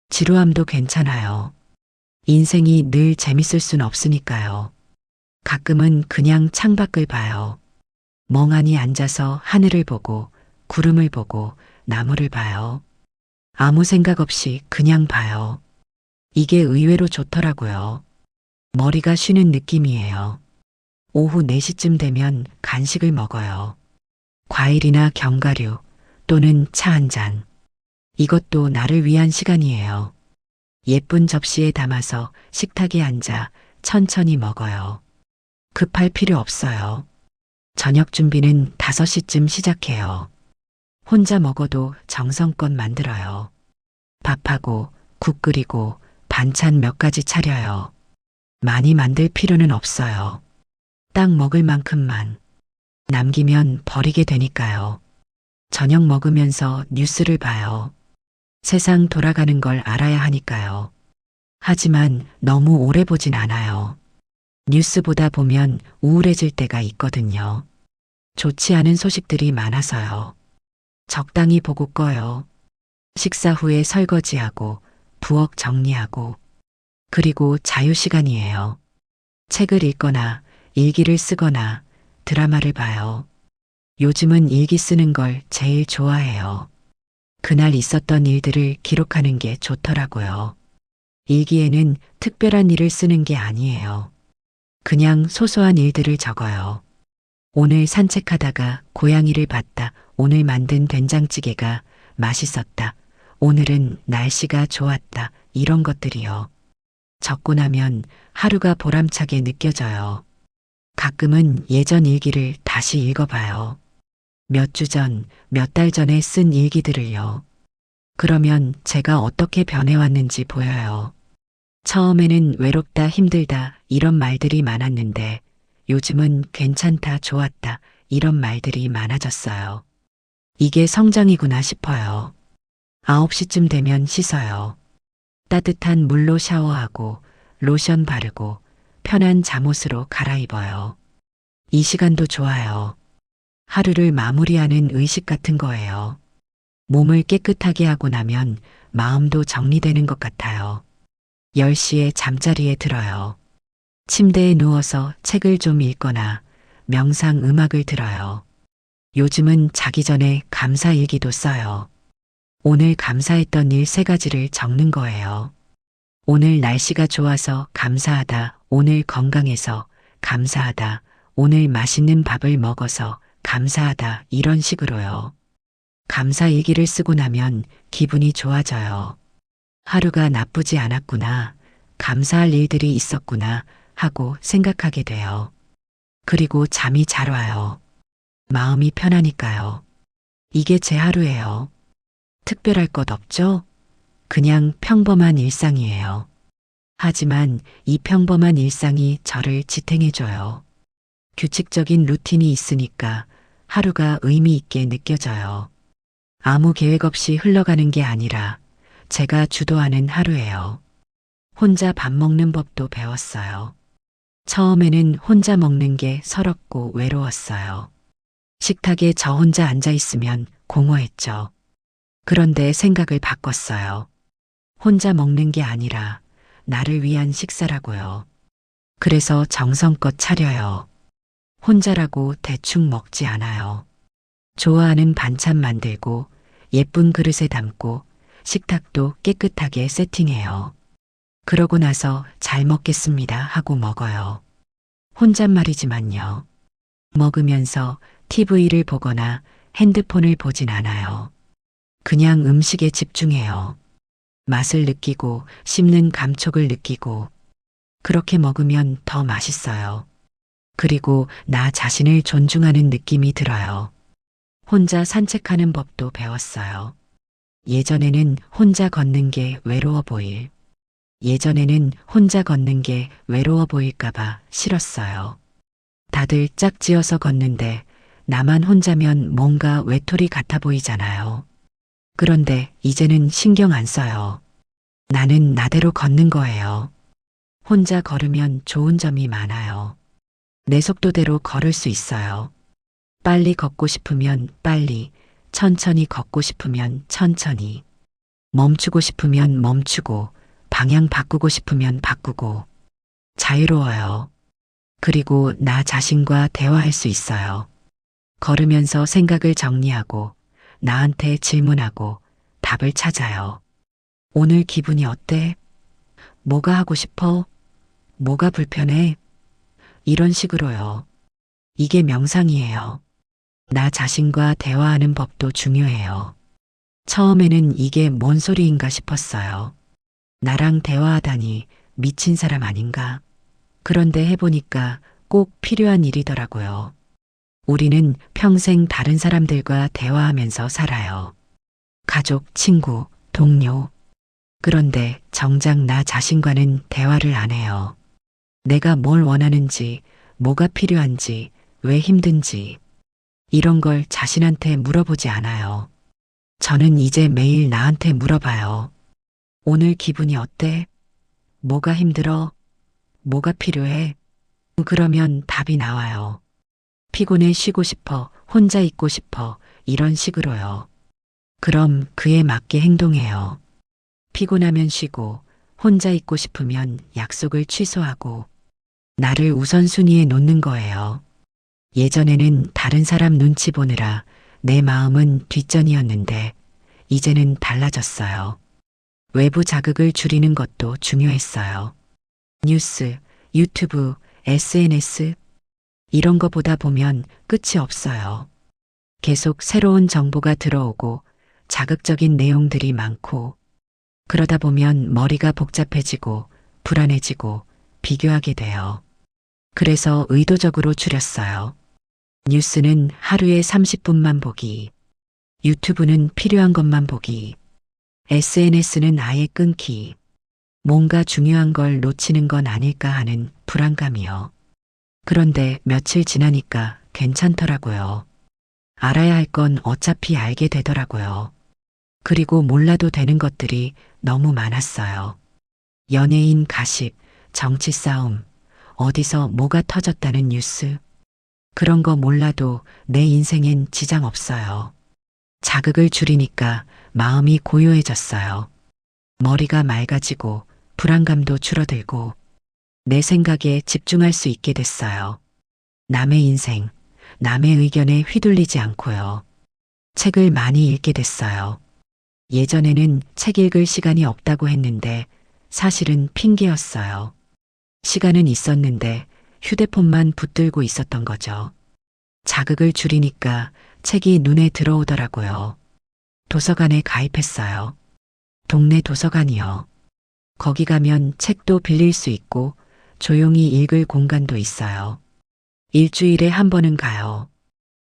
지루함도 괜찮아요. 인생이 늘 재밌을 순 없으니까요. 가끔은 그냥 창밖을 봐요. 멍하니 앉아서 하늘을 보고 구름을 보고 나무를 봐요. 아무 생각 없이 그냥 봐요. 이게 의외로 좋더라고요. 머리가 쉬는 느낌이에요. 오후 4시쯤 되면 간식을 먹어요. 과일이나 견과류 또는 차 한 잔. 이것도 나를 위한 시간이에요. 예쁜 접시에 담아서 식탁에 앉아 천천히 먹어요. 급할 필요 없어요. 저녁 준비는 5시쯤 시작해요. 혼자 먹어도 정성껏 만들어요. 밥하고 국 끓이고 반찬 몇 가지 차려요. 많이 만들 필요는 없어요. 딱 먹을 만큼만. 남기면 버리게 되니까요. 저녁 먹으면서 뉴스를 봐요. 세상 돌아가는 걸 알아야 하니까요. 하지만 너무 오래 보진 않아요. 뉴스 보다 보면 우울해질 때가 있거든요. 좋지 않은 소식들이 많아서요. 적당히 보고 꺼요. 식사 후에 설거지하고 부엌 정리하고 그리고 자유시간이에요. 책을 읽거나 일기를 쓰거나 드라마를 봐요. 요즘은 일기 쓰는 걸 제일 좋아해요. 그날 있었던 일들을 기록하는 게 좋더라고요. 일기에는 특별한 일을 쓰는 게 아니에요. 그냥 소소한 일들을 적어요. 오늘 산책하다가 고양이를 봤다. 오늘 만든 된장찌개가 맛있었다. 오늘은 날씨가 좋았다. 이런 것들이요. 적고 나면 하루가 보람차게 느껴져요. 가끔은 예전 일기를 다시 읽어봐요. 몇 주 전, 몇 달 전에 쓴 일기들을요. 그러면 제가 어떻게 변해왔는지 보여요. 처음에는 외롭다, 힘들다 이런 말들이 많았는데 요즘은 괜찮다, 좋았다 이런 말들이 많아졌어요. 이게 성장이구나 싶어요. 9시쯤 되면 씻어요. 따뜻한 물로 샤워하고 로션 바르고 편한 잠옷으로 갈아입어요. 이 시간도 좋아요. 하루를 마무리하는 의식 같은 거예요. 몸을 깨끗하게 하고 나면 마음도 정리되는 것 같아요. 10시에 잠자리에 들어요. 침대에 누워서 책을 좀 읽거나 명상 음악을 들어요. 요즘은 자기 전에 감사일기도 써요. 오늘 감사했던 일 3가지를 적는 거예요. 오늘 날씨가 좋아서 감사하다. 오늘 건강해서 감사하다. 오늘 맛있는 밥을 먹어서 감사하다. 이런 식으로요. 감사일기를 쓰고 나면 기분이 좋아져요. 하루가 나쁘지 않았구나. 감사할 일들이 있었구나 하고 생각하게 돼요. 그리고 잠이 잘 와요. 마음이 편하니까요. 이게 제 하루예요. 특별할 것 없죠? 그냥 평범한 일상이에요. 하지만 이 평범한 일상이 저를 지탱해줘요. 규칙적인 루틴이 있으니까 하루가 의미 있게 느껴져요. 아무 계획 없이 흘러가는 게 아니라 제가 주도하는 하루예요. 혼자 밥 먹는 법도 배웠어요. 처음에는 혼자 먹는 게 서럽고 외로웠어요. 식탁에 저 혼자 앉아 있으면 공허했죠. 그런데 생각을 바꿨어요. 혼자 먹는 게 아니라 나를 위한 식사라고요. 그래서 정성껏 차려요. 혼자라고 대충 먹지 않아요. 좋아하는 반찬 만들고 예쁜 그릇에 담고 식탁도 깨끗하게 세팅해요. 그러고 나서 잘 먹겠습니다 하고 먹어요. 혼잣말이지만요. 먹으면서 TV를 보거나 핸드폰을 보진 않아요. 그냥 음식에 집중해요. 맛을 느끼고 씹는 감촉을 느끼고 그렇게 먹으면 더 맛있어요. 그리고 나 자신을 존중하는 느낌이 들어요. 혼자 산책하는 법도 배웠어요. 예전에는 혼자 걷는 게 외로워 보일까봐 싫었어요. 다들 짝지어서 걷는데 나만 혼자면 뭔가 외톨이 같아 보이잖아요. 그런데 이제는 신경 안 써요. 나는 나대로 걷는 거예요. 혼자 걸으면 좋은 점이 많아요. 내 속도대로 걸을 수 있어요. 빨리 걷고 싶으면 빨리, 천천히 걷고 싶으면 천천히, 멈추고 싶으면 멈추고, 방향 바꾸고 싶으면 바꾸고, 자유로워요. 그리고 나 자신과 대화할 수 있어요. 걸으면서 생각을 정리하고, 나한테 질문하고, 답을 찾아요. 오늘 기분이 어때? 뭐가 하고 싶어? 뭐가 불편해? 이런 식으로요. 이게 명상이에요. 나 자신과 대화하는 법도 중요해요. 처음에는 이게 뭔 소리인가 싶었어요. 나랑 대화하다니 미친 사람 아닌가? 그런데 해보니까 꼭 필요한 일이더라고요. 우리는 평생 다른 사람들과 대화하면서 살아요. 가족, 친구, 동료. 그런데 정작 나 자신과는 대화를 안 해요. 내가 뭘 원하는지, 뭐가 필요한지, 왜 힘든지, 이런 걸 자신한테 물어보지 않아요. 저는 이제 매일 나한테 물어봐요. 오늘 기분이 어때? 뭐가 힘들어? 뭐가 필요해? 그러면 답이 나와요. 피곤해 쉬고 싶어, 혼자 있고 싶어, 이런 식으로요. 그럼 그에 맞게 행동해요. 피곤하면 쉬고, 혼자 있고 싶으면 약속을 취소하고, 나를 우선순위에 놓는 거예요. 예전에는 다른 사람 눈치 보느라 내 마음은 뒷전이었는데, 이제는 달라졌어요. 외부 자극을 줄이는 것도 중요했어요. 뉴스, 유튜브, SNS, 이런 거 보다 보면 끝이 없어요. 계속 새로운 정보가 들어오고 자극적인 내용들이 많고 그러다 보면 머리가 복잡해지고 불안해지고 비교하게 돼요. 그래서 의도적으로 줄였어요. 뉴스는 하루에 30분만 보기, 유튜브는 필요한 것만 보기, SNS는 아예 끊기, 뭔가 중요한 걸 놓치는 건 아닐까 하는 불안감이요. 그런데 며칠 지나니까 괜찮더라고요. 알아야 할 건 어차피 알게 되더라고요. 그리고 몰라도 되는 것들이 너무 많았어요. 연예인 가십, 정치 싸움, 어디서 뭐가 터졌다는 뉴스. 그런 거 몰라도 내 인생엔 지장 없어요. 자극을 줄이니까 마음이 고요해졌어요. 머리가 맑아지고 불안감도 줄어들고 내 생각에 집중할 수 있게 됐어요. 남의 인생, 남의 의견에 휘둘리지 않고요. 책을 많이 읽게 됐어요. 예전에는 책 읽을 시간이 없다고 했는데 사실은 핑계였어요. 시간은 있었는데 휴대폰만 붙들고 있었던 거죠. 자극을 줄이니까 책이 눈에 들어오더라고요. 도서관에 가입했어요. 동네 도서관이요. 거기 가면 책도 빌릴 수 있고 조용히 읽을 공간도 있어요. 일주일에 한 번은 가요.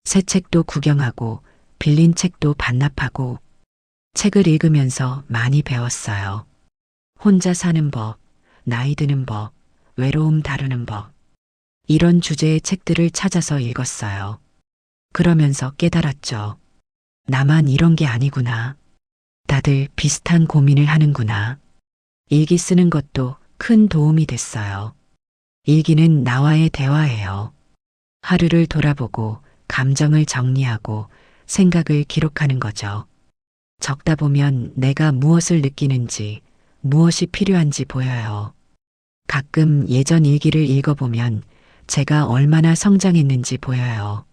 새 책도 구경하고 빌린 책도 반납하고 책을 읽으면서 많이 배웠어요. 혼자 사는 법, 나이 드는 법, 외로움 다루는 법. 이런 주제의 책들을 찾아서 읽었어요. 그러면서 깨달았죠. 나만 이런 게 아니구나. 다들 비슷한 고민을 하는구나. 일기 쓰는 것도 큰 도움이 됐어요. 일기는 나와의 대화예요. 하루를 돌아보고 감정을 정리하고 생각을 기록하는 거죠. 적다 보면 내가 무엇을 느끼는지, 무엇이 필요한지 보여요. 가끔 예전 일기를 읽어보면 제가 얼마나 성장했는지 보여요.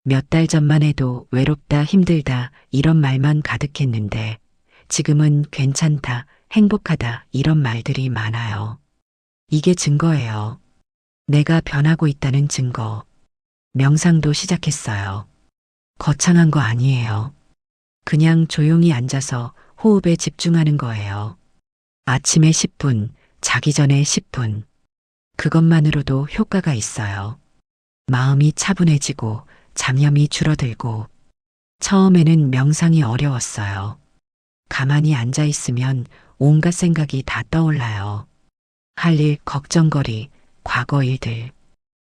몇 달 전만 해도 외롭다, 힘들다, 이런 말만 가득했는데 지금은 괜찮다, 행복하다, 이런 말들이 많아요. 이게 증거예요. 내가 변하고 있다는 증거. 명상도 시작했어요. 거창한 거 아니에요. 그냥 조용히 앉아서 호흡에 집중하는 거예요. 아침에 10분, 자기 전에 10분. 그것만으로도 효과가 있어요. 마음이 차분해지고 잡념이 줄어들고. 처음에는 명상이 어려웠어요. 가만히 앉아 있으면 온갖 생각이 다 떠올라요. 할 일, 걱정거리, 과거 일들.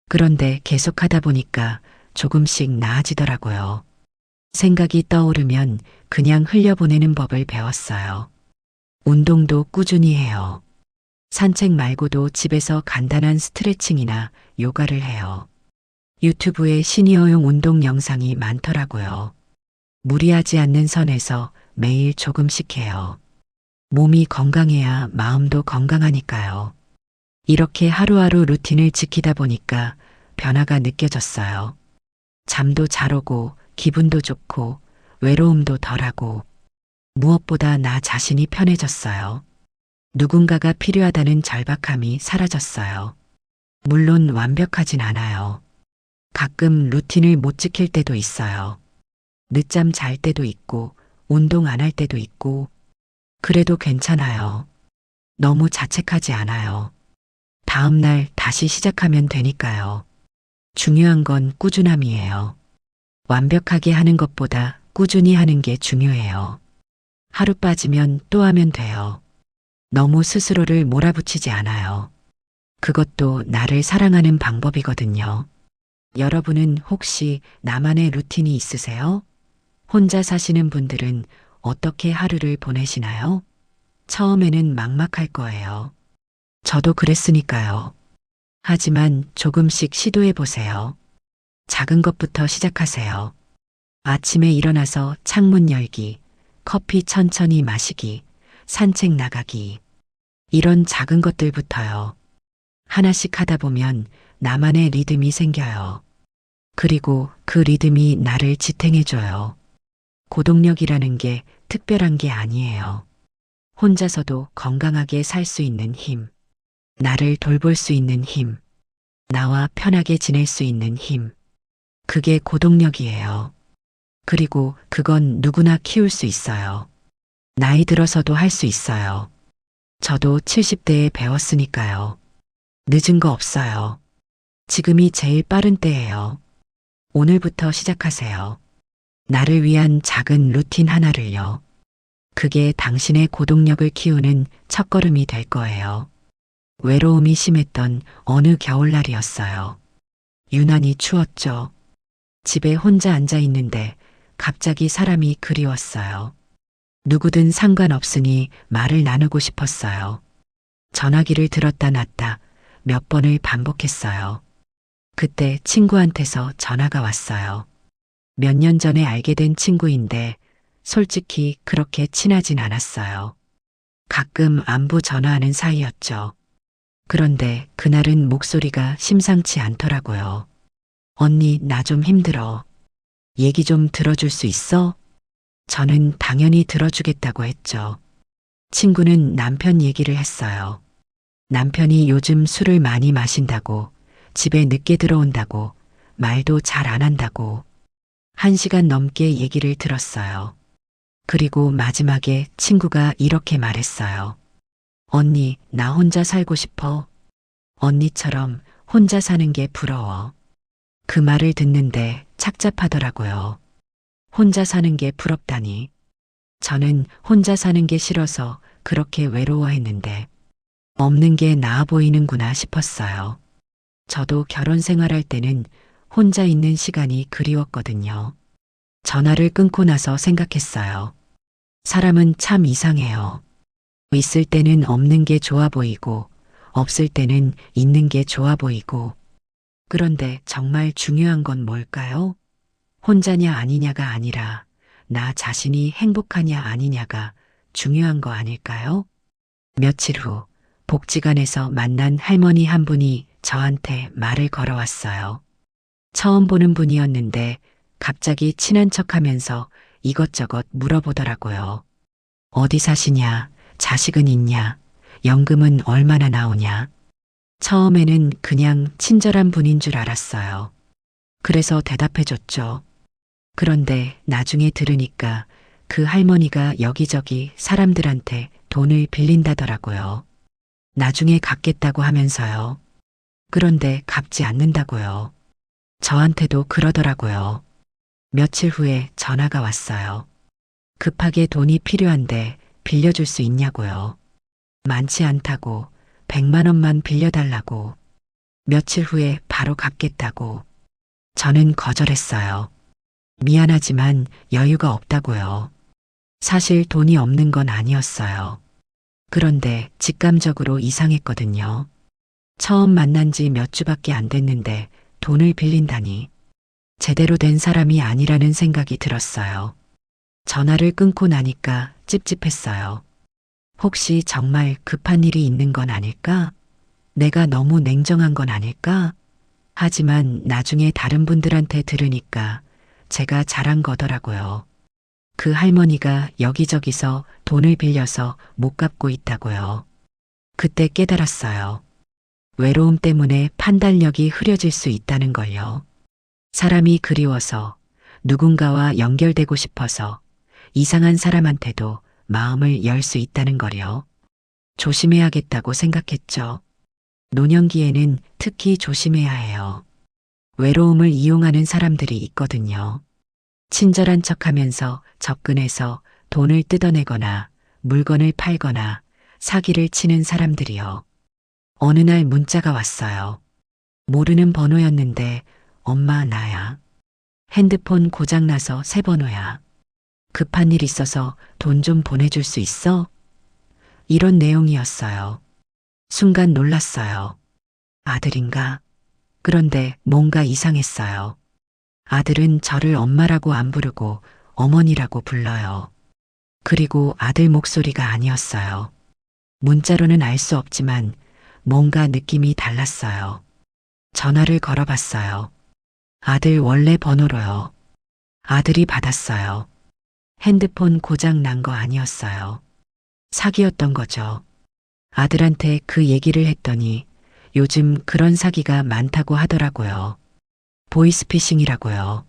그런데 계속하다 보니까 조금씩 나아지더라고요. 생각이 떠오르면 그냥 흘려보내는 법을 배웠어요. 운동도 꾸준히 해요. 산책 말고도 집에서 간단한 스트레칭이나 요가를 해요. 유튜브에 시니어용 운동 영상이 많더라고요. 무리하지 않는 선에서 매일 조금씩 해요. 몸이 건강해야 마음도 건강하니까요. 이렇게 하루하루 루틴을 지키다 보니까 변화가 느껴졌어요. 잠도 잘 오고 기분도 좋고 외로움도 덜하고 무엇보다 나 자신이 편해졌어요. 누군가가 필요하다는 절박함이 사라졌어요. 물론 완벽하진 않아요. 가끔 루틴을 못 지킬 때도 있어요. 늦잠 잘 때도 있고 운동 안 할 때도 있고 그래도 괜찮아요. 너무 자책하지 않아요. 다음 날 다시 시작하면 되니까요. 중요한 건 꾸준함이에요. 완벽하게 하는 것보다 꾸준히 하는 게 중요해요. 하루 빠지면 또 하면 돼요. 너무 스스로를 몰아붙이지 않아요. 그것도 나를 사랑하는 방법이거든요. 여러분은 혹시 나만의 루틴이 있으세요? 혼자 사시는 분들은 어떻게 하루를 보내시나요? 처음에는 막막할 거예요. 저도 그랬으니까요. 하지만 조금씩 시도해 보세요. 작은 것부터 시작하세요. 아침에 일어나서 창문 열기, 커피 천천히 마시기, 산책 나가기. 이런 작은 것들부터요. 하나씩 하다 보면 나만의 리듬이 생겨요. 그리고 그 리듬이 나를 지탱해줘요. 고동력이라는 게 특별한 게 아니에요. 혼자서도 건강하게 살 수 있는 힘. 나를 돌볼 수 있는 힘. 나와 편하게 지낼 수 있는 힘. 그게 고동력이에요. 그리고 그건 누구나 키울 수 있어요. 나이 들어서도 할 수 있어요. 저도 70대에 배웠으니까요. 늦은 거 없어요. 지금이 제일 빠른 때예요. 오늘부터 시작하세요. 나를 위한 작은 루틴 하나를요. 그게 당신의 고동력을 키우는 첫걸음이 될 거예요. 외로움이 심했던 어느 겨울날이었어요. 유난히 추웠죠. 집에 혼자 앉아 있는데 갑자기 사람이 그리웠어요. 누구든 상관없으니 말을 나누고 싶었어요. 전화기를 들었다 놨다 몇 번을 반복했어요. 그때 친구한테서 전화가 왔어요. 몇 년 전에 알게 된 친구인데 솔직히 그렇게 친하진 않았어요. 가끔 안부 전화하는 사이였죠. 그런데 그날은 목소리가 심상치 않더라고요. 언니, 나 좀 힘들어. 얘기 좀 들어줄 수 있어? 저는 당연히 들어주겠다고 했죠. 친구는 남편 얘기를 했어요. 남편이 요즘 술을 많이 마신다고, 집에 늦게 들어온다고, 말도 잘 안 한다고. 1시간 넘게 얘기를 들었어요. 그리고 마지막에 친구가 이렇게 말했어요. 언니, 나 혼자 살고 싶어. 언니처럼 혼자 사는 게 부러워. 그 말을 듣는데 착잡하더라고요. 혼자 사는 게 부럽다니. 저는 혼자 사는 게 싫어서 그렇게 외로워했는데 없는 게 나아 보이는구나 싶었어요. 저도 결혼 생활할 때는 혼자 있는 시간이 그리웠거든요. 전화를 끊고 나서 생각했어요. 사람은 참 이상해요. 있을 때는 없는 게 좋아 보이고, 없을 때는 있는 게 좋아 보이고. 그런데 정말 중요한 건 뭘까요? 혼자냐 아니냐가 아니라 나 자신이 행복하냐 아니냐가 중요한 거 아닐까요? 며칠 후 복지관에서 만난 할머니 한 분이 저한테 말을 걸어왔어요. 처음 보는 분이었는데 갑자기 친한 척하면서 이것저것 물어보더라고요. 어디 사시냐? 자식은 있냐? 연금은 얼마나 나오냐? 처음에는 그냥 친절한 분인 줄 알았어요. 그래서 대답해줬죠. 그런데 나중에 들으니까 그 할머니가 여기저기 사람들한테 돈을 빌린다더라고요. 나중에 갚겠다고 하면서요. 그런데 갚지 않는다고요. 저한테도 그러더라고요. 며칠 후에 전화가 왔어요. 급하게 돈이 필요한데 빌려줄 수 있냐고요. 많지 않다고 100만 원만 빌려달라고. 며칠 후에 바로 갚겠다고. 저는 거절했어요. 미안하지만 여유가 없다고요. 사실 돈이 없는 건 아니었어요. 그런데 직감적으로 이상했거든요. 처음 만난 지 몇 주밖에 안 됐는데 돈을 빌린다니. 제대로 된 사람이 아니라는 생각이 들었어요. 전화를 끊고 나니까 찝찝했어요. 혹시 정말 급한 일이 있는 건 아닐까? 내가 너무 냉정한 건 아닐까? 하지만 나중에 다른 분들한테 들으니까 제가 잘한 거더라고요. 그 할머니가 여기저기서 돈을 빌려서 못 갚고 있다고요. 그때 깨달았어요. 외로움 때문에 판단력이 흐려질 수 있다는 걸요. 사람이 그리워서 누군가와 연결되고 싶어서 이상한 사람한테도 마음을 열 수 있다는 거요. 조심해야겠다고 생각했죠. 노년기에는 특히 조심해야 해요. 외로움을 이용하는 사람들이 있거든요. 친절한 척하면서 접근해서 돈을 뜯어내거나 물건을 팔거나 사기를 치는 사람들이요. 어느 날 문자가 왔어요. 모르는 번호였는데 엄마 나야. 핸드폰 고장나서 새 번호야. 급한 일 있어서 돈 좀 보내줄 수 있어? 이런 내용이었어요. 순간 놀랐어요. 아들인가? 그런데 뭔가 이상했어요. 아들은 저를 엄마라고 안 부르고 어머니라고 불러요. 그리고 아들 목소리가 아니었어요. 문자로는 알 수 없지만 뭔가 느낌이 달랐어요. 전화를 걸어봤어요. 아들 원래 번호로요. 아들이 받았어요. 핸드폰 고장 난 거 아니었어요. 사기였던 거죠. 아들한테 그 얘기를 했더니 요즘 그런 사기가 많다고 하더라고요. 보이스피싱이라고요.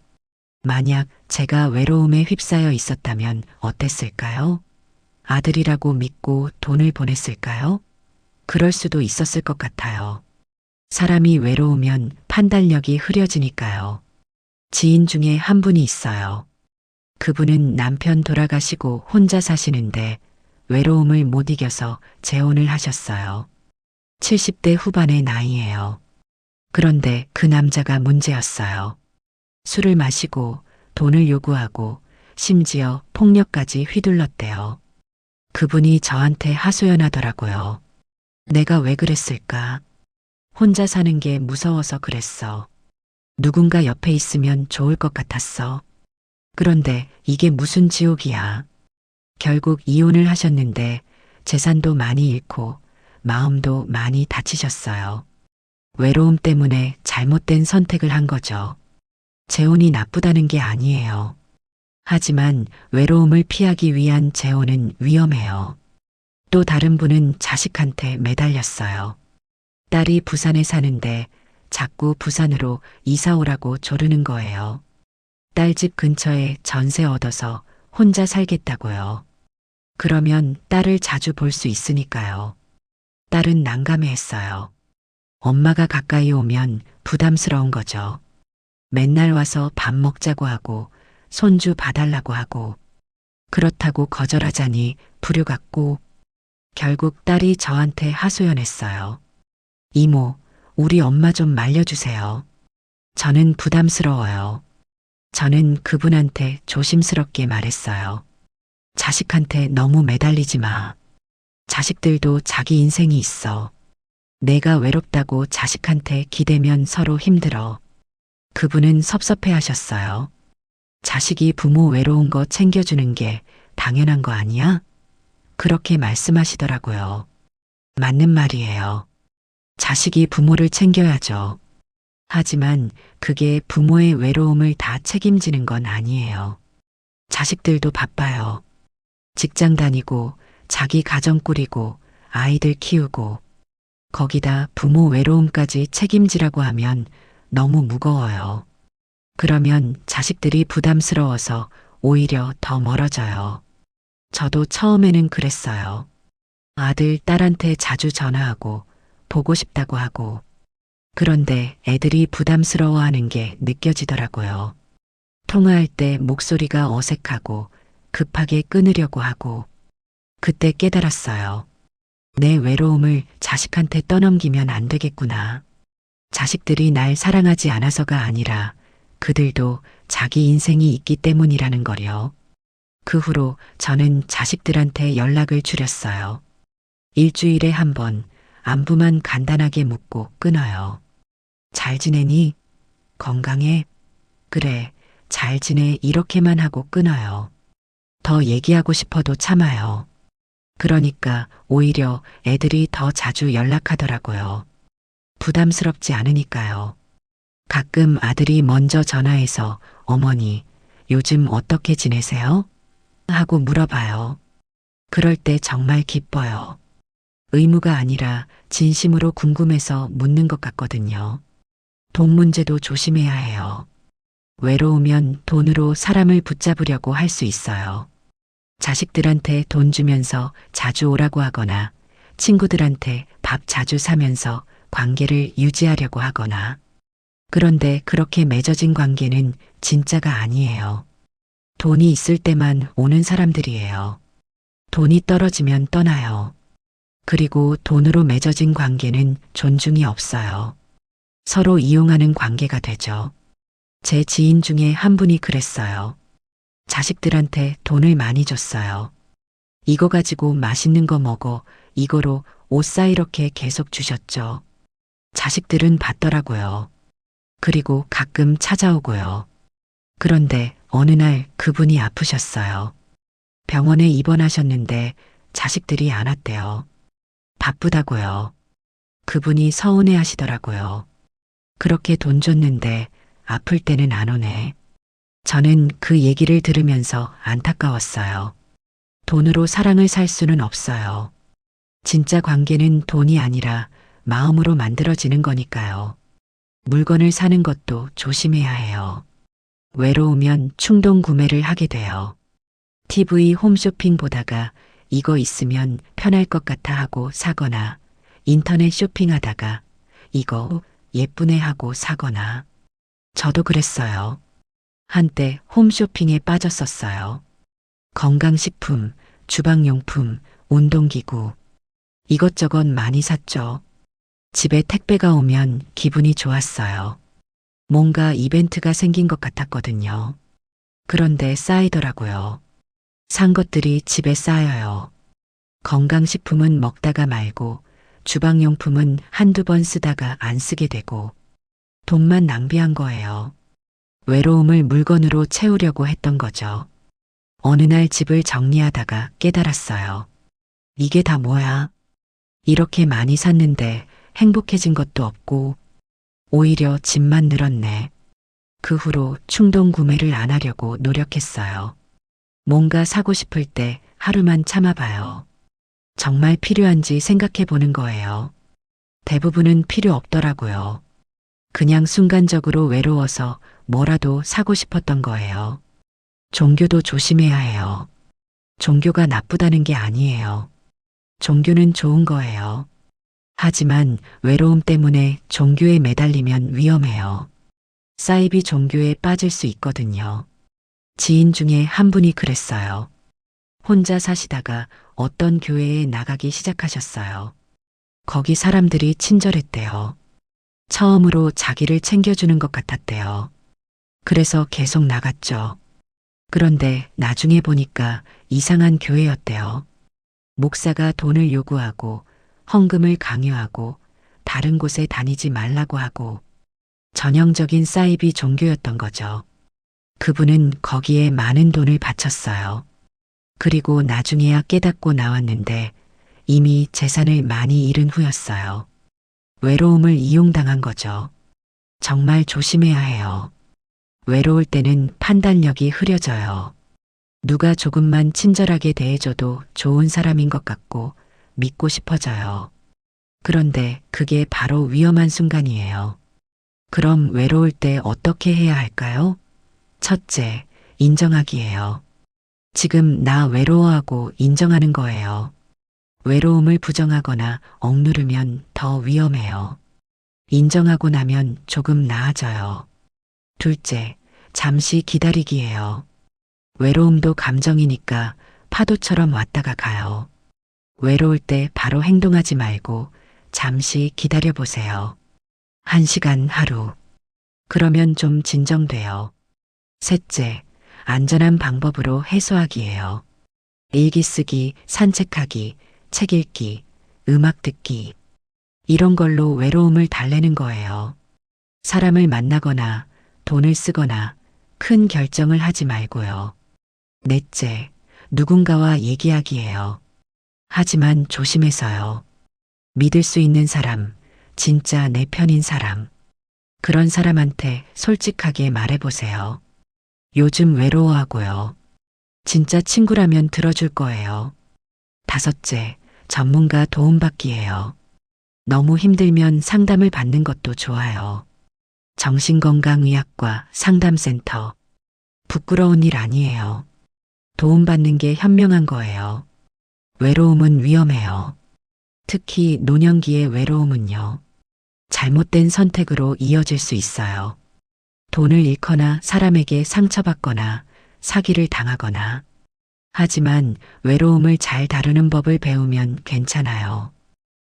만약 제가 외로움에 휩싸여 있었다면 어땠을까요? 아들이라고 믿고 돈을 보냈을까요? 그럴 수도 있었을 것 같아요. 사람이 외로우면 판단력이 흐려지니까요. 지인 중에 한 분이 있어요. 그분은 남편 돌아가시고 혼자 사시는데 외로움을 못 이겨서 재혼을 하셨어요. 70대 후반의 나이예요. 그런데 그 남자가 문제였어요. 술을 마시고 돈을 요구하고 심지어 폭력까지 휘둘렀대요. 그분이 저한테 하소연하더라고요. 내가 왜 그랬을까? 혼자 사는 게 무서워서 그랬어. 누군가 옆에 있으면 좋을 것 같았어. 그런데 이게 무슨 지옥이야. 결국 이혼을 하셨는데 재산도 많이 잃고 마음도 많이 다치셨어요. 외로움 때문에 잘못된 선택을 한 거죠. 재혼이 나쁘다는 게 아니에요. 하지만 외로움을 피하기 위한 재혼은 위험해요. 또 다른 분은 자식한테 매달렸어요. 딸이 부산에 사는데 자꾸 부산으로 이사 오라고 조르는 거예요. 딸 집 근처에 전세 얻어서 혼자 살겠다고요. 그러면 딸을 자주 볼 수 있으니까요. 딸은 난감해했어요. 엄마가 가까이 오면 부담스러운 거죠. 맨날 와서 밥 먹자고 하고 손주 봐달라고 하고 그렇다고 거절하자니 불효같고 결국 딸이 저한테 하소연했어요. 이모, 우리 엄마 좀 말려주세요. 저는 부담스러워요. 저는 그분한테 조심스럽게 말했어요. 자식한테 너무 매달리지 마. 자식들도 자기 인생이 있어. 내가 외롭다고 자식한테 기대면 서로 힘들어. 그분은 섭섭해 하셨어요. 자식이 부모 외로운 거 챙겨주는 게 당연한 거 아니야? 그렇게 말씀하시더라고요. 맞는 말이에요. 자식이 부모를 챙겨야죠. 하지만 그게 부모의 외로움을 다 책임지는 건 아니에요. 자식들도 바빠요. 직장 다니고 자기 가정 꾸리고 아이들 키우고 거기다 부모 외로움까지 책임지라고 하면 너무 무거워요. 그러면 자식들이 부담스러워서 오히려 더 멀어져요. 저도 처음에는 그랬어요. 아들, 딸한테 자주 전화하고 보고 싶다고 하고 그런데 애들이 부담스러워하는 게 느껴지더라고요. 통화할 때 목소리가 어색하고 급하게 끊으려고 하고 그때 깨달았어요. 내 외로움을 자식한테 떠넘기면 안 되겠구나. 자식들이 날 사랑하지 않아서가 아니라 그들도 자기 인생이 있기 때문이라는 거요. 그 후로 저는 자식들한테 연락을 줄였어요. 일주일에 한 번 안부만 간단하게 묻고 끊어요. 잘 지내니? 건강해? 그래, 잘 지내 이렇게만 하고 끊어요. 더 얘기하고 싶어도 참아요. 그러니까 오히려 애들이 더 자주 연락하더라고요. 부담스럽지 않으니까요. 가끔 아들이 먼저 전화해서 어머니, 요즘 어떻게 지내세요? 하고 물어봐요. 그럴 때 정말 기뻐요. 의무가 아니라 진심으로 궁금해서 묻는 것 같거든요. 돈 문제도 조심해야 해요. 외로우면 돈으로 사람을 붙잡으려고 할 수 있어요. 자식들한테 돈 주면서 자주 오라고 하거나 친구들한테 밥 자주 사면서 관계를 유지하려고 하거나 그런데 그렇게 맺어진 관계는 진짜가 아니에요. 돈이 있을 때만 오는 사람들이에요. 돈이 떨어지면 떠나요. 그리고 돈으로 맺어진 관계는 존중이 없어요. 서로 이용하는 관계가 되죠. 제 지인 중에 한 분이 그랬어요. 자식들한테 돈을 많이 줬어요. 이거 가지고 맛있는 거 먹어. 이거로 옷 사 이렇게 계속 주셨죠. 자식들은 받더라고요. 그리고 가끔 찾아오고요. 그런데 어느 날 그분이 아프셨어요. 병원에 입원하셨는데 자식들이 안 왔대요. 바쁘다고요. 그분이 서운해 하시더라고요. 그렇게 돈 줬는데 아플 때는 안 오네. 저는 그 얘기를 들으면서 안타까웠어요. 돈으로 사랑을 살 수는 없어요. 진짜 관계는 돈이 아니라 마음으로 만들어지는 거니까요. 물건을 사는 것도 조심해야 해요. 외로우면 충동 구매를 하게 돼요. TV 홈쇼핑 보다가 이거 있으면 편할 것 같아 하고 사거나 인터넷 쇼핑하다가 이거 예쁘네 하고 사거나 저도 그랬어요. 한때 홈쇼핑에 빠졌었어요. 건강식품, 주방용품, 운동기구 이것저것 많이 샀죠. 집에 택배가 오면 기분이 좋았어요. 뭔가 이벤트가 생긴 것 같았거든요. 그런데 쌓이더라고요. 산 것들이 집에 쌓여요. 건강식품은 먹다가 말고 주방용품은 한두 번 쓰다가 안 쓰게 되고 돈만 낭비한 거예요. 외로움을 물건으로 채우려고 했던 거죠. 어느 날 집을 정리하다가 깨달았어요. 이게 다 뭐야? 이렇게 많이 샀는데 행복해진 것도 없고 오히려 집만 늘었네. 그 후로 충동 구매를 안 하려고 노력했어요. 뭔가 사고 싶을 때 하루만 참아봐요. 정말 필요한지 생각해 보는 거예요. 대부분은 필요 없더라고요. 그냥 순간적으로 외로워서 뭐라도 사고 싶었던 거예요. 종교도 조심해야 해요. 종교가 나쁘다는 게 아니에요. 종교는 좋은 거예요. 하지만 외로움 때문에 종교에 매달리면 위험해요. 사이비 종교에 빠질 수 있거든요. 지인 중에 한 분이 그랬어요. 혼자 사시다가 어떤 교회에 나가기 시작하셨어요. 거기 사람들이 친절했대요. 처음으로 자기를 챙겨주는 것 같았대요. 그래서 계속 나갔죠. 그런데 나중에 보니까 이상한 교회였대요. 목사가 돈을 요구하고 헌금을 강요하고 다른 곳에 다니지 말라고 하고 전형적인 사이비 종교였던 거죠. 그분은 거기에 많은 돈을 바쳤어요. 그리고 나중에야 깨닫고 나왔는데 이미 재산을 많이 잃은 후였어요. 외로움을 이용당한 거죠. 정말 조심해야 해요. 외로울 때는 판단력이 흐려져요. 누가 조금만 친절하게 대해줘도 좋은 사람인 것 같고 믿고 싶어져요. 그런데 그게 바로 위험한 순간이에요. 그럼 외로울 때 어떻게 해야 할까요? 첫째, 인정하기예요. 지금 나 외로워하고 인정하는 거예요. 외로움을 부정하거나 억누르면 더 위험해요. 인정하고 나면 조금 나아져요. 둘째, 잠시 기다리기예요. 외로움도 감정이니까 파도처럼 왔다가 가요. 외로울 때 바로 행동하지 말고 잠시 기다려 보세요. 1시간, 하루. 그러면 좀 진정돼요. 셋째, 안전한 방법으로 해소하기예요. 일기 쓰기, 산책하기, 책 읽기, 음악 듣기. 이런 걸로 외로움을 달래는 거예요. 사람을 만나거나 돈을 쓰거나 큰 결정을 하지 말고요. 넷째, 누군가와 얘기하기예요. 하지만 조심해서요. 믿을 수 있는 사람, 진짜 내 편인 사람. 그런 사람한테 솔직하게 말해보세요. 요즘 외로워하고요. 진짜 친구라면 들어줄 거예요. 다섯째, 전문가 도움받기예요. 너무 힘들면 상담을 받는 것도 좋아요. 정신건강의학과 상담센터. 부끄러운 일 아니에요. 도움받는 게 현명한 거예요. 외로움은 위험해요. 특히 노년기의 외로움은요. 잘못된 선택으로 이어질 수 있어요. 돈을 잃거나 사람에게 상처받거나 사기를 당하거나. 하지만 외로움을 잘 다루는 법을 배우면 괜찮아요.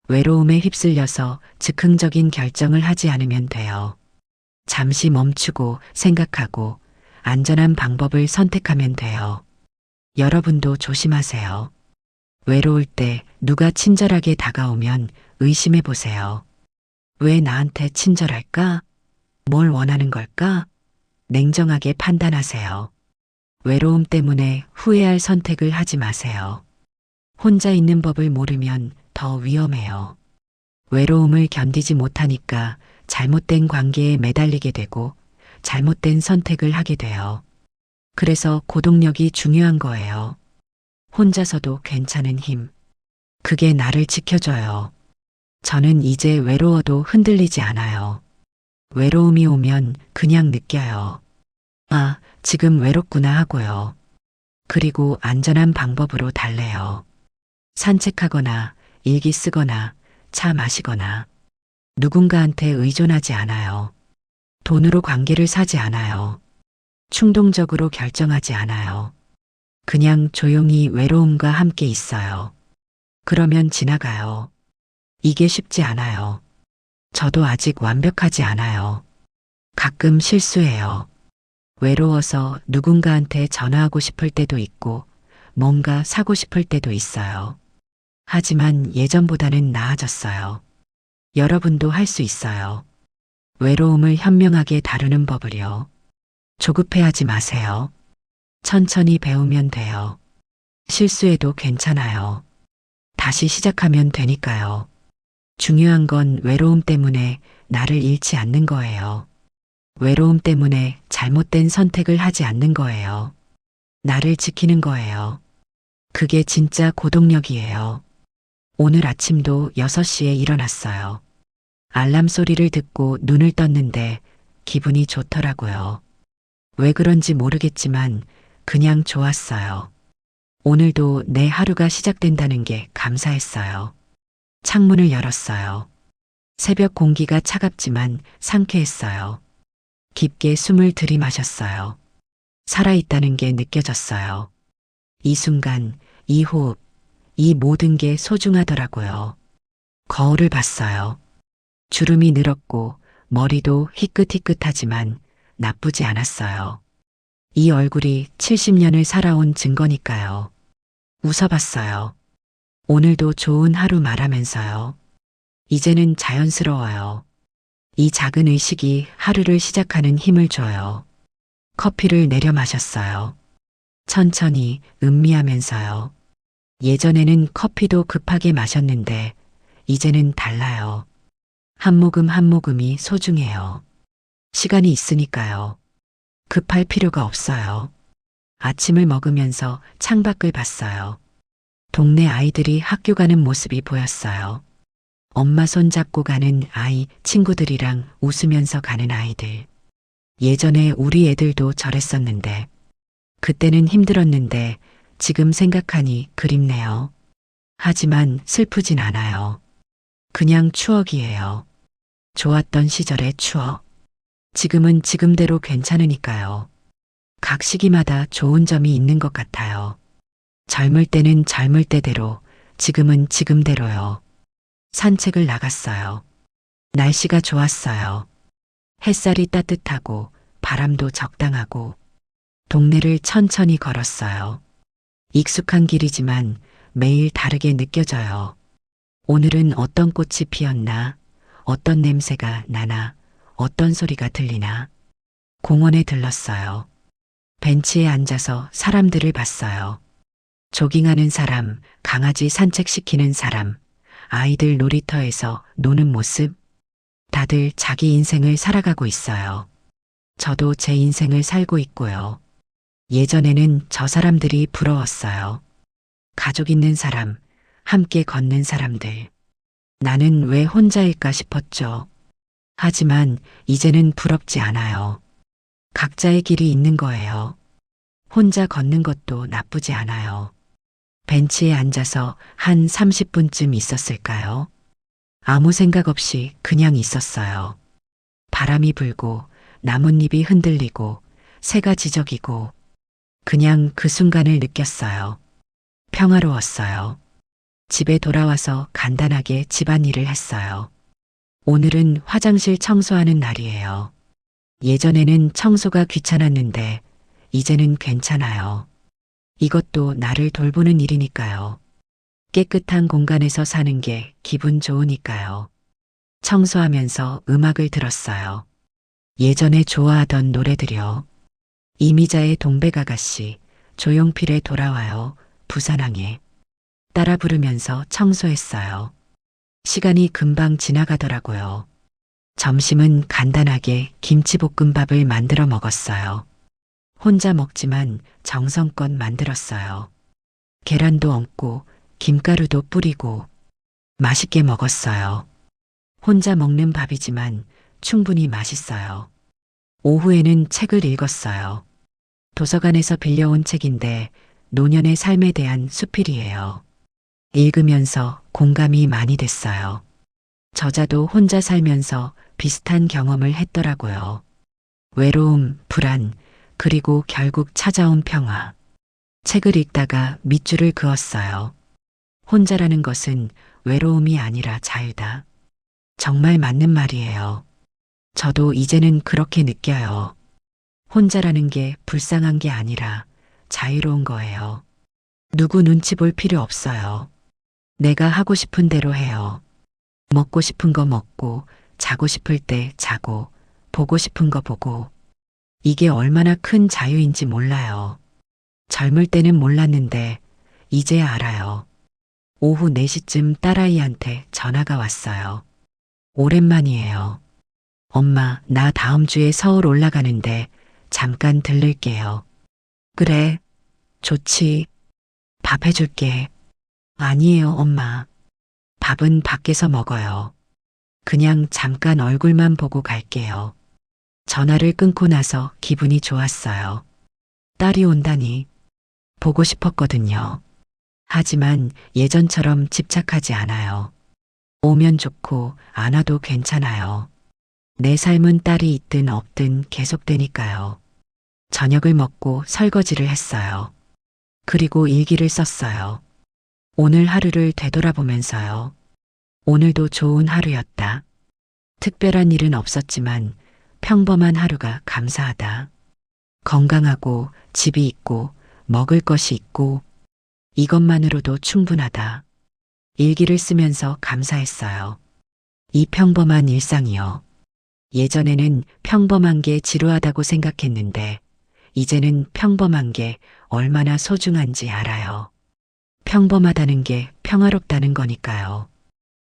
외로움에 휩쓸려서 즉흥적인 결정을 하지 않으면 돼요. 잠시 멈추고 생각하고 안전한 방법을 선택하면 돼요. 여러분도 조심하세요. 외로울 때 누가 친절하게 다가오면 의심해 보세요. 왜 나한테 친절할까? 뭘 원하는 걸까? 냉정하게 판단하세요. 외로움 때문에 후회할 선택을 하지 마세요. 혼자 있는 법을 모르면 더 위험해요. 외로움을 견디지 못하니까 잘못된 관계에 매달리게 되고 잘못된 선택을 하게 돼요. 그래서 고독력이 중요한 거예요. 혼자서도 괜찮은 힘. 그게 나를 지켜줘요. 저는 이제 외로워도 흔들리지 않아요. 외로움이 오면 그냥 느껴요. 아, 지금 외롭구나 하고요. 그리고 안전한 방법으로 달래요. 산책하거나 일기 쓰거나 차 마시거나 누군가한테 의존하지 않아요. 돈으로 관계를 사지 않아요. 충동적으로 결정하지 않아요. 그냥 조용히 외로움과 함께 있어요. 그러면 지나가요. 이게 쉽지 않아요. 저도 아직 완벽하지 않아요. 가끔 실수해요. 외로워서 누군가한테 전화하고 싶을 때도 있고 뭔가 사고 싶을 때도 있어요. 하지만 예전보다는 나아졌어요. 여러분도 할 수 있어요. 외로움을 현명하게 다루는 법을요. 조급해하지 마세요. 천천히 배우면 돼요. 실수해도 괜찮아요. 다시 시작하면 되니까요. 중요한 건 외로움 때문에 나를 잃지 않는 거예요. 외로움 때문에 잘못된 선택을 하지 않는 거예요. 나를 지키는 거예요. 그게 진짜 고독력이에요. 오늘 아침도 6시에 일어났어요. 알람 소리를 듣고 눈을 떴는데 기분이 좋더라고요. 왜 그런지 모르겠지만 그냥 좋았어요. 오늘도 내 하루가 시작된다는 게 감사했어요. 창문을 열었어요. 새벽 공기가 차갑지만 상쾌했어요. 깊게 숨을 들이마셨어요. 살아있다는 게 느껴졌어요. 이 순간, 이 호흡, 이 모든 게 소중하더라고요. 거울을 봤어요. 주름이 늘었고 머리도 희끗희끗하지만 나쁘지 않았어요. 이 얼굴이 70년을 살아온 증거니까요. 웃어봤어요. 오늘도 좋은 하루 말하면서요. 이제는 자연스러워요. 이 작은 의식이 하루를 시작하는 힘을 줘요. 커피를 내려 마셨어요. 천천히 음미하면서요. 예전에는 커피도 급하게 마셨는데 이제는 달라요. 한 모금 한 모금이 소중해요. 시간이 있으니까요. 급할 필요가 없어요. 아침을 먹으면서 창밖을 봤어요. 동네 아이들이 학교 가는 모습이 보였어요. 엄마 손 잡고 가는 아이, 친구들이랑 웃으면서 가는 아이들. 예전에 우리 애들도 저랬었는데, 그때는 힘들었는데 지금 생각하니 그립네요. 하지만 슬프진 않아요. 그냥 추억이에요. 좋았던 시절의 추억. 지금은 지금대로 괜찮으니까요. 각 시기마다 좋은 점이 있는 것 같아요. 젊을 때는 젊을 때대로, 지금은 지금대로요. 산책을 나갔어요. 날씨가 좋았어요. 햇살이 따뜻하고 바람도 적당하고 동네를 천천히 걸었어요. 익숙한 길이지만 매일 다르게 느껴져요. 오늘은 어떤 꽃이 피었나, 어떤 냄새가 나나, 어떤 소리가 들리나. 공원에 들렀어요. 벤치에 앉아서 사람들을 봤어요. 조깅하는 사람, 강아지 산책시키는 사람, 아이들 놀이터에서 노는 모습. 다들 자기 인생을 살아가고 있어요. 저도 제 인생을 살고 있고요. 예전에는 저 사람들이 부러웠어요. 가족 있는 사람, 함께 걷는 사람들. 나는 왜 혼자일까 싶었죠. 하지만 이제는 부럽지 않아요. 각자의 길이 있는 거예요. 혼자 걷는 것도 나쁘지 않아요. 벤치에 앉아서 한 30분쯤 있었을까요? 아무 생각 없이 그냥 있었어요. 바람이 불고 나뭇잎이 흔들리고 새가 지저귀고 그냥 그 순간을 느꼈어요. 평화로웠어요. 집에 돌아와서 간단하게 집안일을 했어요. 오늘은 화장실 청소하는 날이에요. 예전에는 청소가 귀찮았는데 이제는 괜찮아요. 이것도 나를 돌보는 일이니까요. 깨끗한 공간에서 사는 게 기분 좋으니까요. 청소하면서 음악을 들었어요. 예전에 좋아하던 노래들이요. 이미자의 동백아가씨, 조용필의 돌아와요, 부산항에. 따라 부르면서 청소했어요. 시간이 금방 지나가더라고요. 점심은 간단하게 김치볶음밥을 만들어 먹었어요. 혼자 먹지만 정성껏 만들었어요. 계란도 얹고 김가루도 뿌리고 맛있게 먹었어요. 혼자 먹는 밥이지만 충분히 맛있어요. 오후에는 책을 읽었어요. 도서관에서 빌려온 책인데 노년의 삶에 대한 수필이에요. 읽으면서 공감이 많이 됐어요. 저자도 혼자 살면서 비슷한 경험을 했더라고요. 외로움, 불안, 그리고 결국 찾아온 평화. 책을 읽다가 밑줄을 그었어요. 혼자라는 것은 외로움이 아니라 자유다. 정말 맞는 말이에요. 저도 이제는 그렇게 느껴요. 혼자라는 게 불쌍한 게 아니라 자유로운 거예요. 누구 눈치 볼 필요 없어요. 내가 하고 싶은 대로 해요. 먹고 싶은 거 먹고, 자고 싶을 때 자고, 보고 싶은 거 보고. 이게 얼마나 큰 자유인지 몰라요. 젊을 때는 몰랐는데, 이제야 알아요. 오후 4시쯤 딸아이한테 전화가 왔어요. 오랜만이에요. 엄마, 나 다음 주에 서울 올라가는데 잠깐 들를게요. 그래, 좋지. 밥 해줄게. 아니에요, 엄마. 밥은 밖에서 먹어요. 그냥 잠깐 얼굴만 보고 갈게요. 전화를 끊고 나서 기분이 좋았어요. 딸이 온다니 보고 싶었거든요. 하지만 예전처럼 집착하지 않아요. 오면 좋고 안 와도 괜찮아요. 내 삶은 딸이 있든 없든 계속되니까요. 저녁을 먹고 설거지를 했어요. 그리고 일기를 썼어요. 오늘 하루를 되돌아보면서요. 오늘도 좋은 하루였다. 특별한 일은 없었지만 평범한 하루가 감사하다. 건강하고 집이 있고 먹을 것이 있고 이것만으로도 충분하다. 일기를 쓰면서 감사했어요. 이 평범한 일상이요. 예전에는 평범한 게 지루하다고 생각했는데, 이제는 평범한 게 얼마나 소중한지 알아요. 평범하다는 게 평화롭다는 거니까요.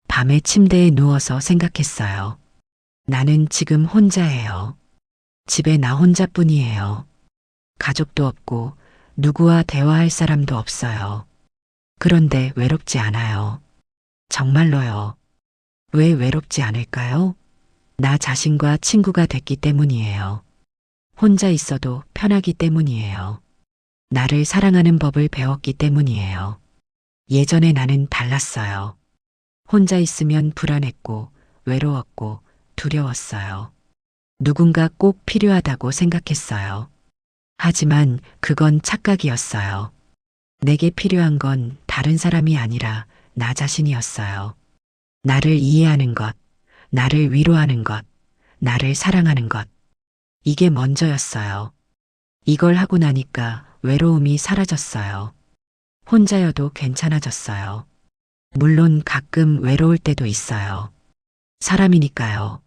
밤에 침대에 누워서 생각했어요. 나는 지금 혼자예요. 집에 나 혼자뿐이에요. 가족도 없고 누구와 대화할 사람도 없어요. 그런데 외롭지 않아요. 정말로요. 왜 외롭지 않을까요? 나 자신과 친구가 됐기 때문이에요. 혼자 있어도 편하기 때문이에요. 나를 사랑하는 법을 배웠기 때문이에요. 예전에 나는 달랐어요. 혼자 있으면 불안했고, 외로웠고, 두려웠어요. 누군가 꼭 필요하다고 생각했어요. 하지만 그건 착각이었어요. 내게 필요한 건 다른 사람이 아니라 나 자신이었어요. 나를 이해하는 것, 나를 위로하는 것, 나를 사랑하는 것. 이게 먼저였어요. 이걸 하고 나니까 외로움이 사라졌어요. 혼자여도 괜찮아졌어요. 물론 가끔 외로울 때도 있어요. 사람이니까요.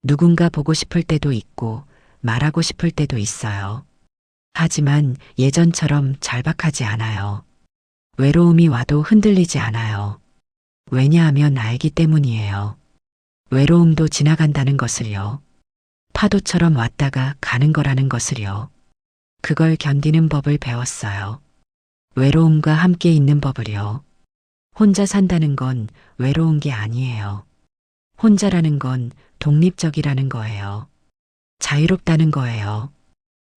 누군가 보고 싶을 때도 있고 말하고 싶을 때도 있어요. 하지만 예전처럼 절박하지 않아요. 외로움이 와도 흔들리지 않아요. 왜냐하면 알기 때문이에요. 외로움도 지나간다는 것을요. 파도처럼 왔다가 가는 거라는 것을요. 그걸 견디는 법을 배웠어요. 외로움과 함께 있는 법을요. 혼자 산다는 건 외로운 게 아니에요. 혼자라는 건 독립적이라는 거예요. 자유롭다는 거예요.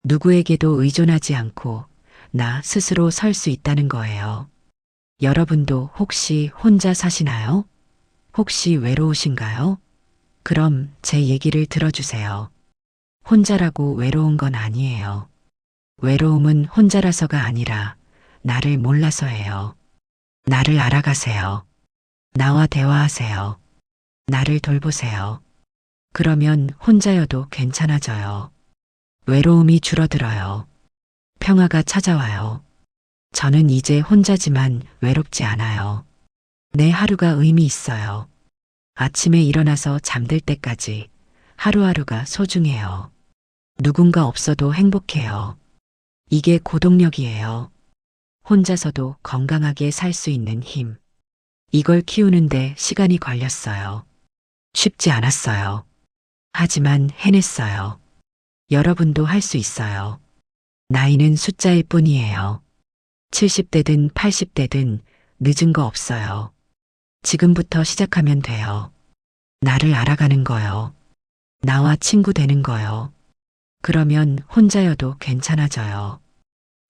누구에게도 의존하지 않고 나 스스로 설 수 있다는 거예요. 여러분도 혹시 혼자 사시나요? 혹시 외로우신가요? 그럼 제 얘기를 들어주세요. 혼자라고 외로운 건 아니에요. 외로움은 혼자라서가 아니라 나를 몰라서예요. 나를 알아가세요. 나와 대화하세요. 나를 돌보세요. 그러면 혼자여도 괜찮아져요. 외로움이 줄어들어요. 평화가 찾아와요. 저는 이제 혼자지만 외롭지 않아요. 내 하루가 의미 있어요. 아침에 일어나서 잠들 때까지 하루하루가 소중해요. 누군가 없어도 행복해요. 이게 고독력이에요. 혼자서도 건강하게 살 수 있는 힘. 이걸 키우는데 시간이 걸렸어요. 쉽지 않았어요. 하지만 해냈어요. 여러분도 할 수 있어요. 나이는 숫자일 뿐이에요. 70대든 80대든 늦은 거 없어요. 지금부터 시작하면 돼요. 나를 알아가는 거요. 나와 친구 되는 거요. 그러면 혼자여도 괜찮아져요.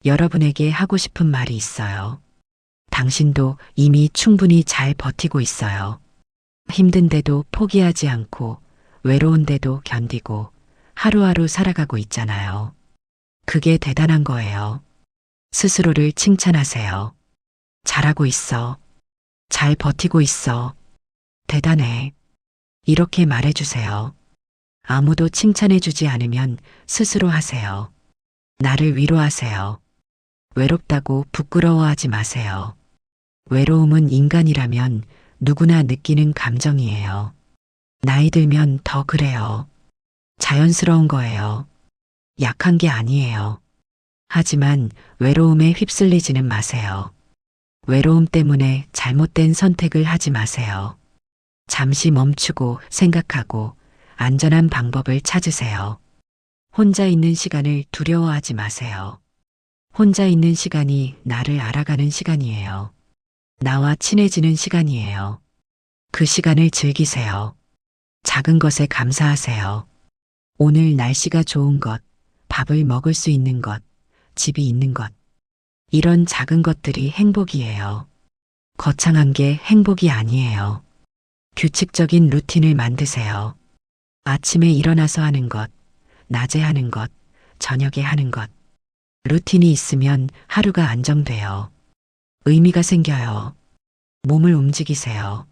여러분에게 하고 싶은 말이 있어요. 당신도 이미 충분히 잘 버티고 있어요. 힘든데도 포기하지 않고 외로운데도 견디고 하루하루 살아가고 있잖아요. 그게 대단한 거예요. 스스로를 칭찬하세요. 잘하고 있어. 잘 버티고 있어. 대단해. 이렇게 말해주세요. 아무도 칭찬해주지 않으면 스스로 하세요. 나를 위로하세요. 외롭다고 부끄러워하지 마세요. 외로움은 인간이라면 누구나 느끼는 감정이에요. 나이 들면 더 그래요. 자연스러운 거예요. 약한 게 아니에요. 하지만 외로움에 휩쓸리지는 마세요. 외로움 때문에 잘못된 선택을 하지 마세요. 잠시 멈추고 생각하고 안전한 방법을 찾으세요. 혼자 있는 시간을 두려워하지 마세요. 혼자 있는 시간이 나를 알아가는 시간이에요. 나와 친해지는 시간이에요. 그 시간을 즐기세요. 작은 것에 감사하세요. 오늘 날씨가 좋은 것, 밥을 먹을 수 있는 것, 집이 있는 것. 이런 작은 것들이 행복이에요. 거창한 게 행복이 아니에요. 규칙적인 루틴을 만드세요. 아침에 일어나서 하는 것, 낮에 하는 것, 저녁에 하는 것. 루틴이 있으면 하루가 안정돼요. 의미가 생겨요. 몸을 움직이세요.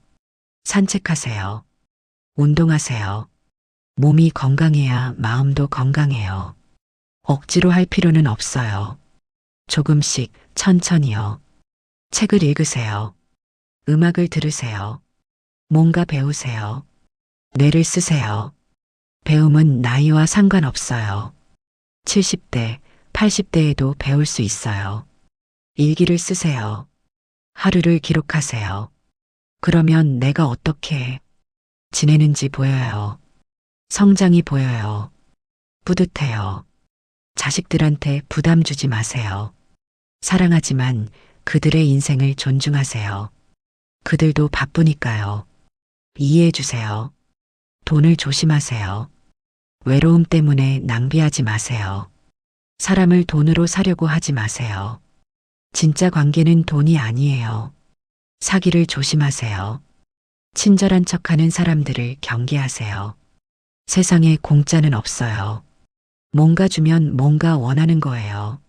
산책하세요. 운동하세요. 몸이 건강해야 마음도 건강해요. 억지로 할 필요는 없어요. 조금씩 천천히요. 책을 읽으세요. 음악을 들으세요. 뭔가 배우세요. 뇌를 쓰세요. 배움은 나이와 상관없어요. 70대, 80대에도 배울 수 있어요. 일기를 쓰세요. 하루를 기록하세요. 그러면 내가 어떻게 지내는지 보여요. 성장이 보여요. 뿌듯해요. 자식들한테 부담 주지 마세요. 사랑하지만 그들의 인생을 존중하세요. 그들도 바쁘니까요. 이해해 주세요. 돈을 조심하세요. 외로움 때문에 낭비하지 마세요. 사람을 돈으로 사려고 하지 마세요. 진짜 관계는 돈이 아니에요. 사기를 조심하세요. 친절한 척하는 사람들을 경계하세요. 세상에 공짜는 없어요. 뭔가 주면 뭔가 원하는 거예요.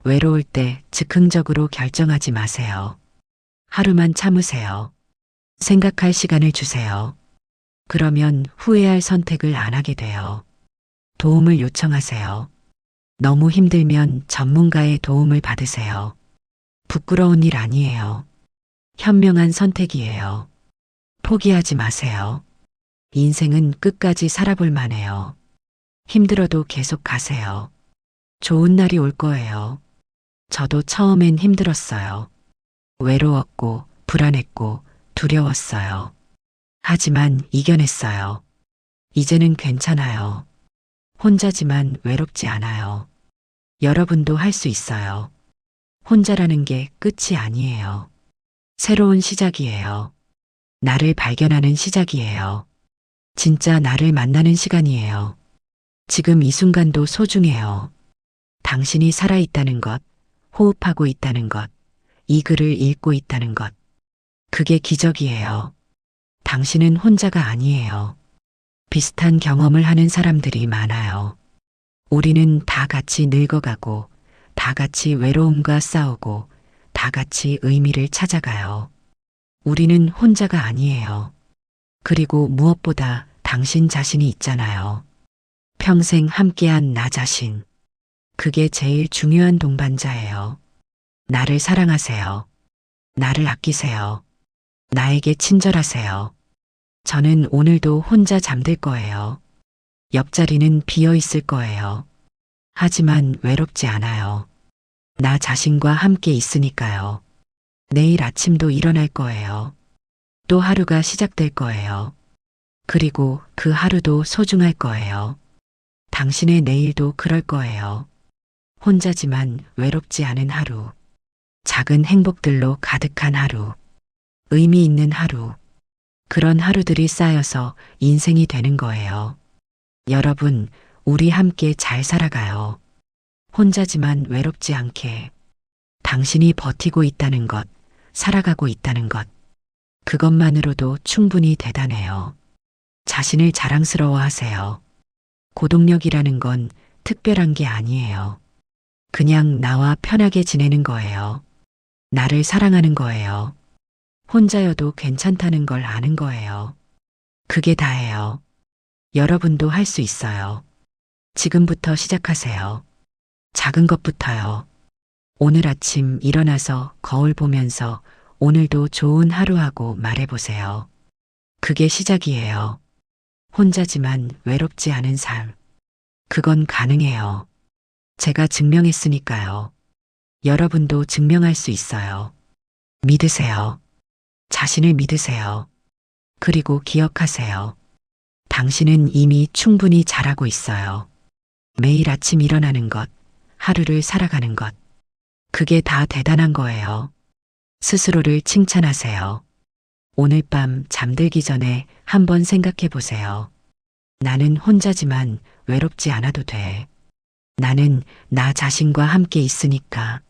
외로울 때 즉흥적으로 결정하지 마세요. 하루만 참으세요. 생각할 시간을 주세요. 그러면 후회할 선택을 안 하게 돼요. 도움을 요청하세요. 너무 힘들면 전문가의 도움을 받으세요. 부끄러운 일 아니에요. 현명한 선택이에요. 포기하지 마세요. 인생은 끝까지 살아볼 만해요. 힘들어도 계속 가세요. 좋은 날이 올 거예요. 저도 처음엔 힘들었어요. 외로웠고, 불안했고, 두려웠어요. 하지만 이겨냈어요. 이제는 괜찮아요. 혼자지만 외롭지 않아요. 여러분도 할 수 있어요. 혼자라는 게 끝이 아니에요. 새로운 시작이에요. 나를 발견하는 시작이에요. 진짜 나를 만나는 시간이에요. 지금 이 순간도 소중해요. 당신이 살아있다는 것, 호흡하고 있다는 것, 이 글을 읽고 있다는 것. 그게 기적이에요. 당신은 혼자가 아니에요. 비슷한 경험을 하는 사람들이 많아요. 우리는 다 같이 늙어가고, 다 같이 외로움과 싸우고, 다 같이 의미를 찾아가요. 우리는 혼자가 아니에요. 그리고 무엇보다 당신 자신이 있잖아요. 평생 함께한 나 자신. 그게 제일 중요한 동반자예요. 나를 사랑하세요. 나를 아끼세요. 나에게 친절하세요. 저는 오늘도 혼자 잠들 거예요. 옆자리는 비어 있을 거예요. 하지만 외롭지 않아요. 나 자신과 함께 있으니까요. 내일 아침도 일어날 거예요. 또 하루가 시작될 거예요. 그리고 그 하루도 소중할 거예요. 당신의 내일도 그럴 거예요. 혼자지만 외롭지 않은 하루. 작은 행복들로 가득한 하루. 의미 있는 하루. 그런 하루들이 쌓여서 인생이 되는 거예요. 여러분, 우리 함께 잘 살아가요. 혼자지만 외롭지 않게. 당신이 버티고 있다는 것, 살아가고 있다는 것. 그것만으로도 충분히 대단해요. 자신을 자랑스러워 하세요. 고독력이라는 건 특별한 게 아니에요. 그냥 나와 편하게 지내는 거예요. 나를 사랑하는 거예요. 혼자여도 괜찮다는 걸 아는 거예요. 그게 다예요. 여러분도 할 수 있어요. 지금부터 시작하세요. 작은 것부터요. 오늘 아침 일어나서 거울 보면서 오늘도 좋은 하루하고 말해보세요. 그게 시작이에요. 혼자지만 외롭지 않은 삶. 그건 가능해요. 제가 증명했으니까요. 여러분도 증명할 수 있어요. 믿으세요. 자신을 믿으세요. 그리고 기억하세요. 당신은 이미 충분히 잘하고 있어요. 매일 아침 일어나는 것, 하루를 살아가는 것. 그게 다 대단한 거예요. 스스로를 칭찬하세요. 오늘 밤 잠들기 전에 한번 생각해 보세요. 나는 혼자지만 외롭지 않아도 돼. 나는 나 자신과 함께 있으니까.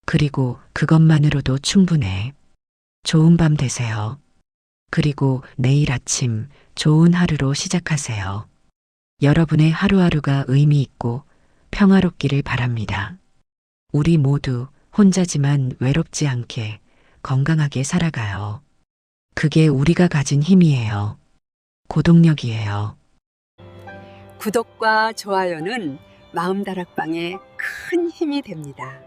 그리고 그것만으로도 충분해. 좋은 밤 되세요. 그리고 내일 아침 좋은 하루로 시작하세요. 여러분의 하루하루가 의미 있고 평화롭기를 바랍니다. 우리 모두 혼자지만 외롭지 않게 건강하게 살아가요. 그게 우리가 가진 힘이에요. 고독력이에요. 구독과 좋아요는 마음다락방에 큰 힘이 됩니다.